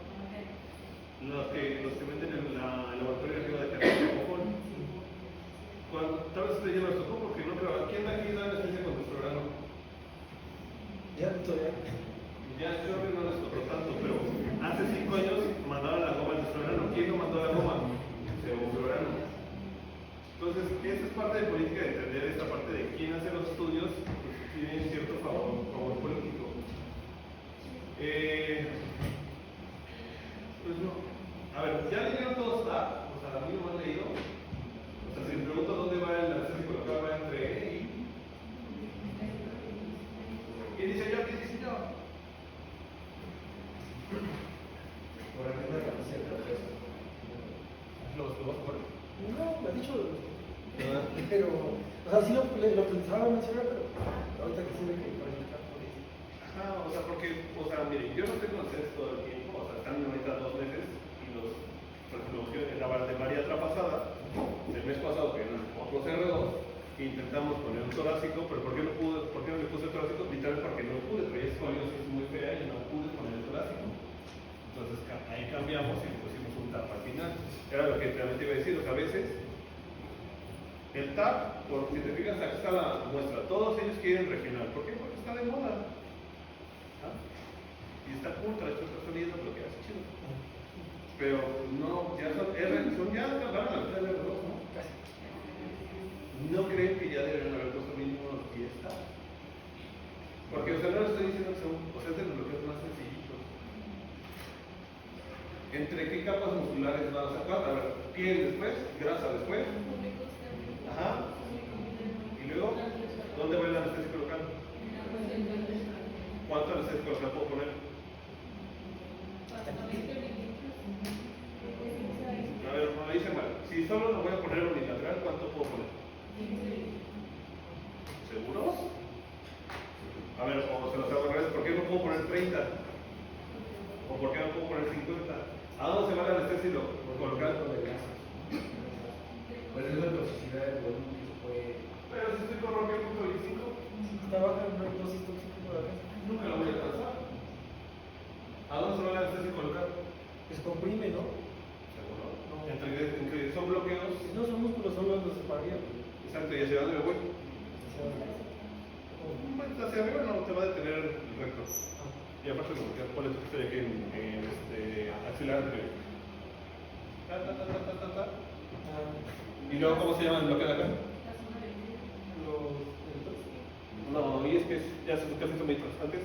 S3: Los que venden en la laboratorio arriba de Caracol. Tal vez ustedes ya los tocó porque no creo. ¿Quién de aquí da la especie con nuestro grano?
S5: Ya, todavía.
S3: Ya creo que no les tocó tanto, pero hace 5 años mandaron la goma al nuestro grano. ¿Quién no mandó la goma? Grano. Entonces, esa es parte de política, de entender esta parte de quién hace los estudios, pues tiene cierto favor político. Pues no. A ver, ya leyeron todos TAP, o sea, a mí no me han leído. O sea, si me pregunto dónde va el acceso colocado, va entre E y.
S5: pero, o sea, sí lo pensaba mencionar, pero ahorita que sí me quedé practicar por eso.
S3: Ajá, o sea, porque, o sea, miren, yo no tengo acceso todo el tiempo, o sea, están ahorita 2 meses y los, por ejemplo, en la de bariatra pasada, el mes pasado, que eran otros R2, intentamos poner un torácico, pero ¿por qué no le puse el torácico? Literal porque no pude, pero ya escoliosis es muy fea y no pude poner el torácico. Entonces ahí cambiamos y le pusimos un TAP al final. Era lo que realmente iba a decir, o sea, a veces el TAP, por si te fijas, aquí está la muestra, todos ellos quieren regional. ¿Por qué? Porque está de moda. ¿Ah? Y está cool, trae otro sonido, lo que hace chido. Pero no, ya son ya van a la mitad de R2, ¿no? ¿No creen que ya deberían haber puesto mínimo unos 10 TAP? Porque, o sea, no les estoy diciendo que son, o sea, es de los bloqueos más sencillitos. ¿Entre qué capas musculares van a sacar? A ver, piel después, grasa después. Ajá. Y luego, ¿dónde va el anestésico local? ¿Cuánto anestésico local puedo poner? A ver, no lo hice mal. Si solo lo voy a poner unilateral, ¿cuánto puedo poner? ¿Seguros? A ver, o se los hago al revés, ¿por qué no puedo poner 30? ¿O por qué no puedo poner 50? ¿A dónde se va la anestesia local?
S4: Pues es la toxicidad del volumen que se puede.
S3: Pero si estoy con Roque 1.25,
S5: Está baja en una dosis tóxica por acá.
S3: nunca lo voy a alcanzar. ¿A dónde se va la anestesia local?
S5: Se comprime, ¿no?
S3: Seguro. Entre son bloqueos.
S5: Si no son músculos, solo los separaría.
S3: Exacto, y hacia dónde me voy. Hacia arriba no te va a detener el recto. Y aparte, ponle tu que estoy aquí en axilar. ¿Y luego cómo se llama el bloqueo de acá? No, y es que ya se casi son metros. Antes.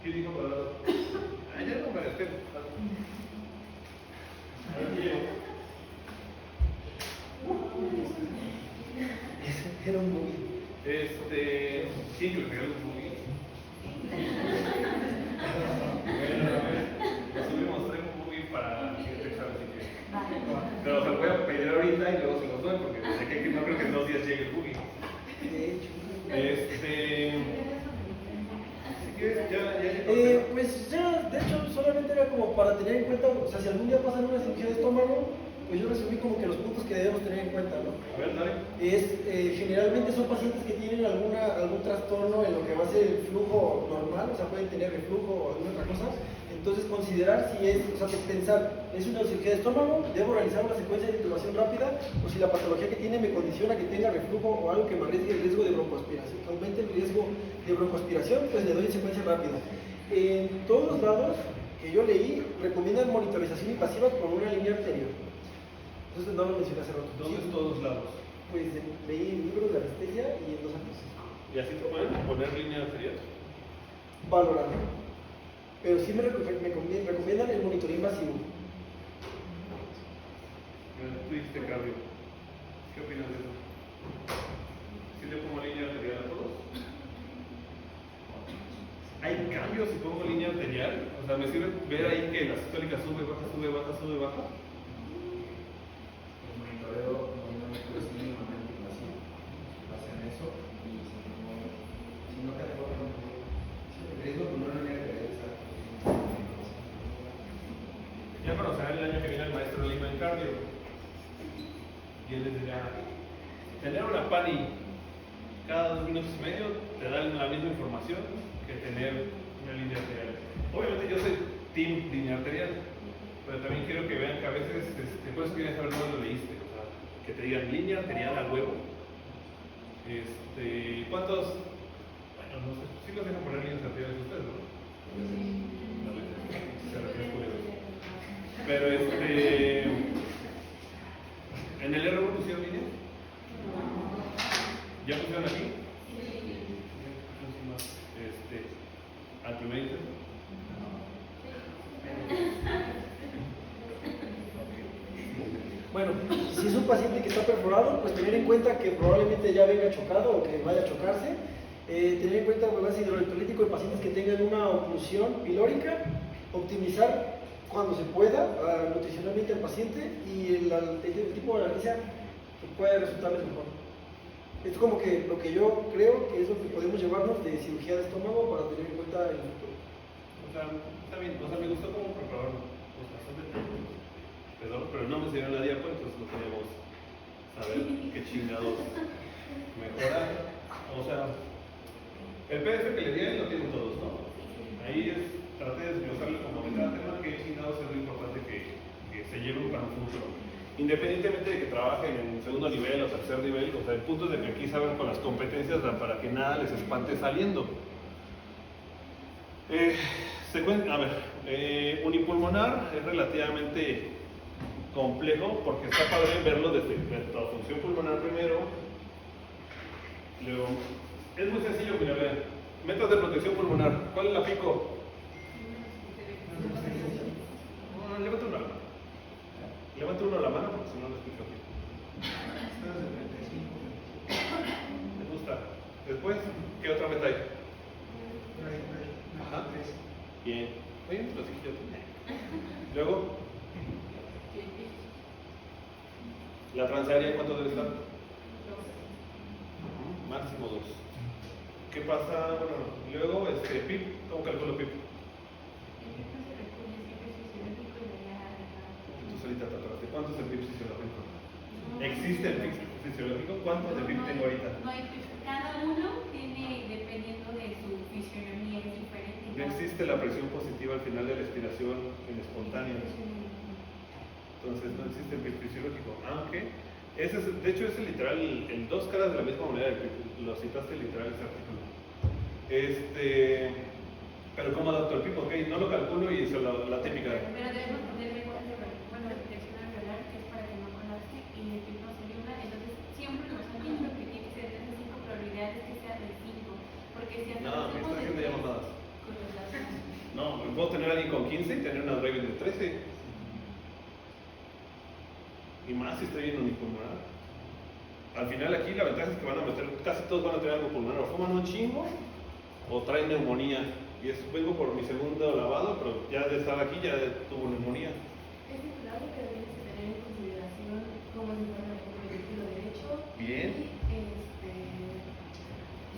S3: ¿Qué dijo cuadrado? Ah, ya no me respeto.
S5: Era un movie.
S3: Sí, que le regaló un movie. Bueno, a ver, nos subimos, traigo un movie para que te examen, así que. Pero se lo voy a pedir ahorita y luego se los doy, porque sé que no creo que en 2 días llegue el movie.
S5: De hecho.
S3: Si quieres, ya.
S5: Pues ya, de hecho, solamente era como para tener en cuenta, o sea, si algún día pasan una cirugía de estómago, pues yo resumí como que los puntos que debemos tener en cuenta, ¿no?
S3: A ver, dale.
S5: Generalmente son pacientes que tienen algún trastorno en lo que va a ser el flujo normal, o sea, pueden tener reflujo o alguna otra cosa. Entonces, considerar si es, o sea, pensar, ¿es una cirugía de estómago? ¿Debo realizar una secuencia de intubación rápida? O si la patología que tiene me condiciona que tenga reflujo o algo que me arriesgue el riesgo de broncoaspiración, que aumente el riesgo de broncoaspiración, pues le doy secuencia rápida. En todos lados que yo leí, recomiendan monitorización invasiva con una línea arterial. Entonces, no lo mencioné hace rato.
S3: ¿Dónde es todos lados?
S5: Pues leí libros de anestesia y en 2 años.
S3: ¿Y así se pueden poner línea arterial?
S5: Valorando. Pero sí me recomiendan el monitoreo invasivo.
S3: Tú dijiste cardio. ¿Qué opinas de eso? ¿Sí le pongo línea arterial a todos? ¿Hay cambios si pongo línea arterial? O sea, ¿me sirve ver ahí que la sistólica sube, baja, sube, baja, sube, baja?
S4: El monitoreo es mínimamente invasivo. Hacen eso y si no te acuerdas, el riesgo de una línea arterial está.
S3: Ya conocerán el año que viene el maestro Lima en cardio. Y él les dirá, tener una PANI cada 2 minutos y medio te da la misma información que tener una línea arterial. Obviamente yo soy team línea arterial, pero también quiero que vean que a veces, por eso quería saber dónde lo leíste, o sea, que te digan línea arterial a huevo. ¿Cuántos? Bueno, no sé, sí los dejan poner líneas arteriales ustedes, ¿no? Se refiere curioso. Pero ¿en el R1 pusieron línea? ¿Ya pusieron aquí? ¿Al primer intento?
S5: Bueno, si es un paciente que está perforado, pues tener en cuenta que probablemente ya venga chocado o que vaya a chocarse. Tener en cuenta el balance hidroelectrolítico de pacientes que tengan una oclusión pilórica, optimizar cuando se pueda nutricionalmente al paciente y el tipo de analgesia puede resultarles mejor. Es como que lo que yo creo que es lo que podemos llevarnos de cirugía de estómago para tener en cuenta en el futuro.
S3: O sea, está bien, o sea, me gustó cómo prepararon los bastante pero no me enseñaron la diapo, entonces no podíamos saber qué chingados mejorar. O sea, el PDF que le di a él lo tienen todos, ¿no? Ahí traté de desglosarle como de cada tema qué chingados es lo importante que se lleven para un futuro. Independientemente de que trabajen en segundo nivel o tercer nivel, o sea, el punto es de que aquí saben con las competencias para que nada les espante saliendo. A ver, unipulmonar es relativamente complejo porque está padre verlo desde la función pulmonar primero. Luego, es muy sencillo, mira, vean. Metas de protección pulmonar. ¿Cuál es la pico? Levanta una. Levanta uno la mano porque si no lo escucho aquí. Me gusta. Después, ¿qué otra meta hay? Ajá. Bien. Oye, lo dije yo. Luego, la transaérea, ¿cuánto debe estar? Máximo 2. ¿Qué pasa? Bueno, luego, PIP, ¿cómo calculo PIP? Tú solita te atoraste. ¿Cuánto es el PIP fisiológico? ¿Existe el PIP fisiológico? ¿Cuántos de PIP tengo ahorita?
S6: No hay PIP. Cada uno tiene, dependiendo de su fisionomía, es diferente.
S3: No existe la presión positiva al final de la expiración en espontánea. Entonces no existe el PIP fisiológico, aunque ese es, de hecho es literal el dos caras de la misma moneda del PIP, lo citaste literal ese artículo. Pero ¿cómo adapto el PIP? Ok, no lo calculo y eso la típica.
S6: Pero debemos ponerle bueno, detección alveolar, que es para que no colapse, y el PIP no sería una. Entonces siempre nos han dicho que tiene que ser de esas 5 probabilidades que sea de 5, porque si
S3: No, me está haciendo ya mamadas.
S6: con los datos.
S3: No, puedo tener a alguien con 15 y tener una Draven de 13. Y más si estoy en unipulmonar. Al final aquí la ventaja es que van a meter, casi todos van a tener algo pulmonar, o fuman un chingo o traen neumonía. Y vengo por mi segundo lavado, pero ya de estar aquí ya tuvo neumonía.
S1: Es claro que debes tener en consideración cómo es el vehículo derecho.
S3: Bien.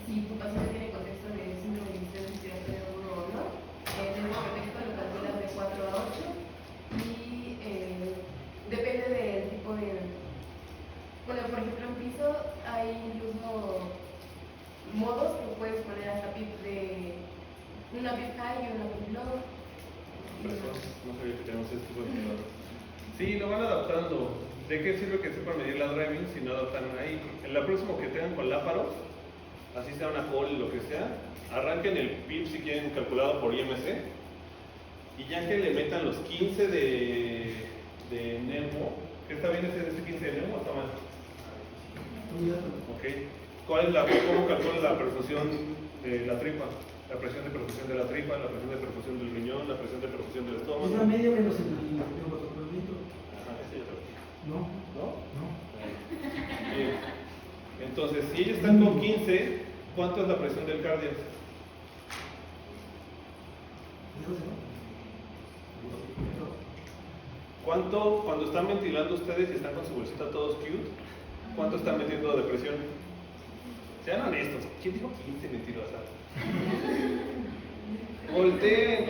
S1: Si tu paciente tiene contexto de síndrome de distrés respiratorio agudo o no, en ese contexto lo calculas de 4 a 8 y depende del tipo de... Bueno, por ejemplo, en piso hay incluso modos que puedes poner hasta PIP de una PIP high y una PIP low.
S3: No sabía que tenemos este tipo de cuidado. Sí, lo van adaptando. ¿De qué sirve que sepan medir la driving si no adaptan ahí? En la próxima que tengan con láparos, así sea una col, lo que sea, arranquen el PIP si quieren calculado por IMC y ya que le metan los 15 de Neumo, ¿está bien ese 15 de Neumo o está mal? Ok. ¿Cómo calculas la perfusión de la tripa? La presión de perfusión de la tripa, la presión de perfusión del riñón, la presión de perfusión del estómago.
S5: Es la media menos el neurotocolamiento.
S3: Ajá, ese yo creo.
S5: No,
S3: ¿No?
S5: no.
S3: Bien. Entonces, si ellos están con 15, ¿cuánto es la presión del cardio? ¿Cuánto, cuando están ventilando ustedes y están con su bolsita todos cute, cuánto están metiendo de presión? Sean honestos. ¿Quién dijo 15 mentirosa? Volteen,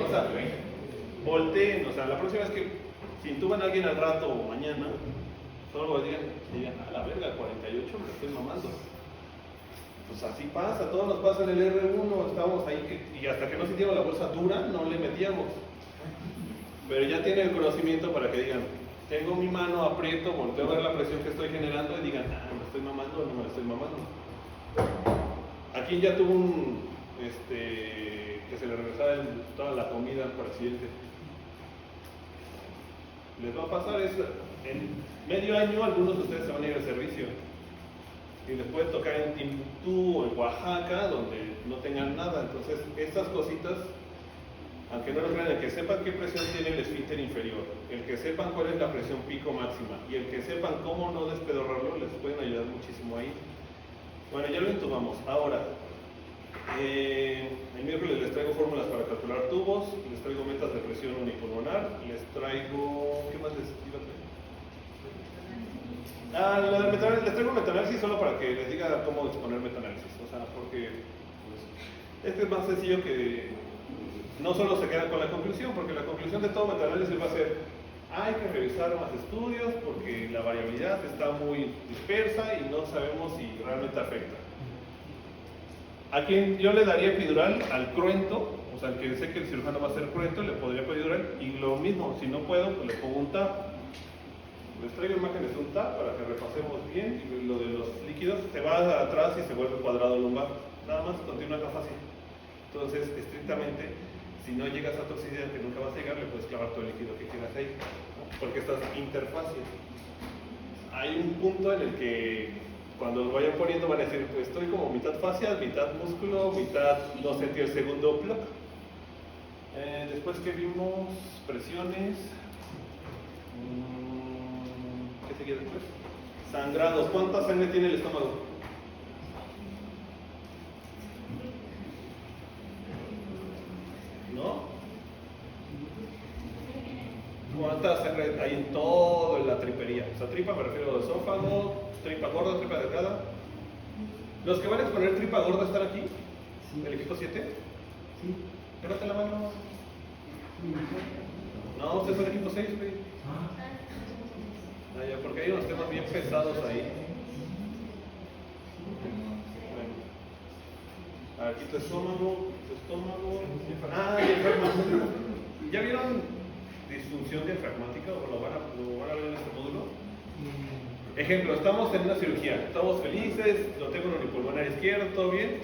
S3: o sea, la próxima vez que si intuban a alguien al rato o mañana, solo digan, a la verga, 48, me estoy mamando. Pues así pasa, todos nos pasa en el R1, estábamos ahí y hasta que no sintieron la bolsa dura, no le metíamos. Pero ya tienen el conocimiento para que digan, tengo mi mano, aprieto, volteo a ver la presión que estoy generando y digan, ¿me estoy mamando o no me la estoy mamando? Aquí ya tuvo que se le regresara toda la comida por accidente. Les va a pasar eso. En medio año algunos de ustedes se van a ir al servicio. Y les puede tocar en Timbuktu o en Oaxaca, donde no tengan nada. Entonces, estas cositas, aunque no lo crean, el que sepan qué presión tiene el esfínter inferior, el que sepan cuál es la presión pico máxima y el que sepan cómo no despedorrarlo, les pueden ayudar muchísimo ahí. Bueno, ya lo intubamos. Ahora, el miércoles les traigo fórmulas para calcular tubos, les traigo metas de presión unipulmonar, les traigo... ¿Qué más les iba a traer? Les traigo un metaanálisis solo para que les diga cómo exponer metaanálisis. O sea, porque pues, este es más sencillo que no solo se queda con la conclusión, porque la conclusión de todo metaanálisis va a ser: hay que revisar más estudios porque la variabilidad está muy dispersa y no sabemos si realmente afecta. A quien yo le daría epidural al cruento, o sea, que sé que el cirujano va a ser cruento, le podría epidural, y lo mismo, si no puedo, pues le pongo un TAP. Les traigo imágenes de un TAP para que repasemos bien, y lo de los líquidos se va atrás y se vuelve cuadrado lumbar. Nada más continúa acá fácil. Entonces, estrictamente, si no llegas a toxicidad que nunca vas a llegar, le puedes clavar todo el líquido que quieras ahí, ¿no? Porque estas interfaces. Hay un punto en el que cuando lo vayan poniendo van a decir: pues estoy como mitad fascia, mitad músculo, mitad no sentí el segundo plug. Después que vimos presiones, ¿qué seguía después? Sangrados. ¿Cuánta sangre tiene el estómago? ¿No? ¿Cuánta sangre hay en toda la tripería? O sea, tripa me refiero a esófago, tripa gorda, tripa delgada. ¿Los que van a exponer tripa gorda están aquí?
S4: Sí.
S3: ¿El equipo 7?
S4: Sí.
S3: Espérate la mano. No, ustedes son el equipo 6, güey. Ah, ya, porque hay unos temas bien pesados ahí. Bueno. Aquí tu estómago, diafragma. ¿Ya vieron disfunción diafragmática o lo van a ver en este módulo? Ejemplo, estamos en una cirugía, estamos felices, lo tengo en el unipulmonar izquierdo, todo bien.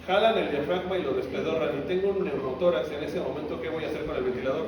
S3: Jalan el diafragma y lo despedorran y tengo un neumotórax. En ese momento, ¿qué voy a hacer con el ventilador?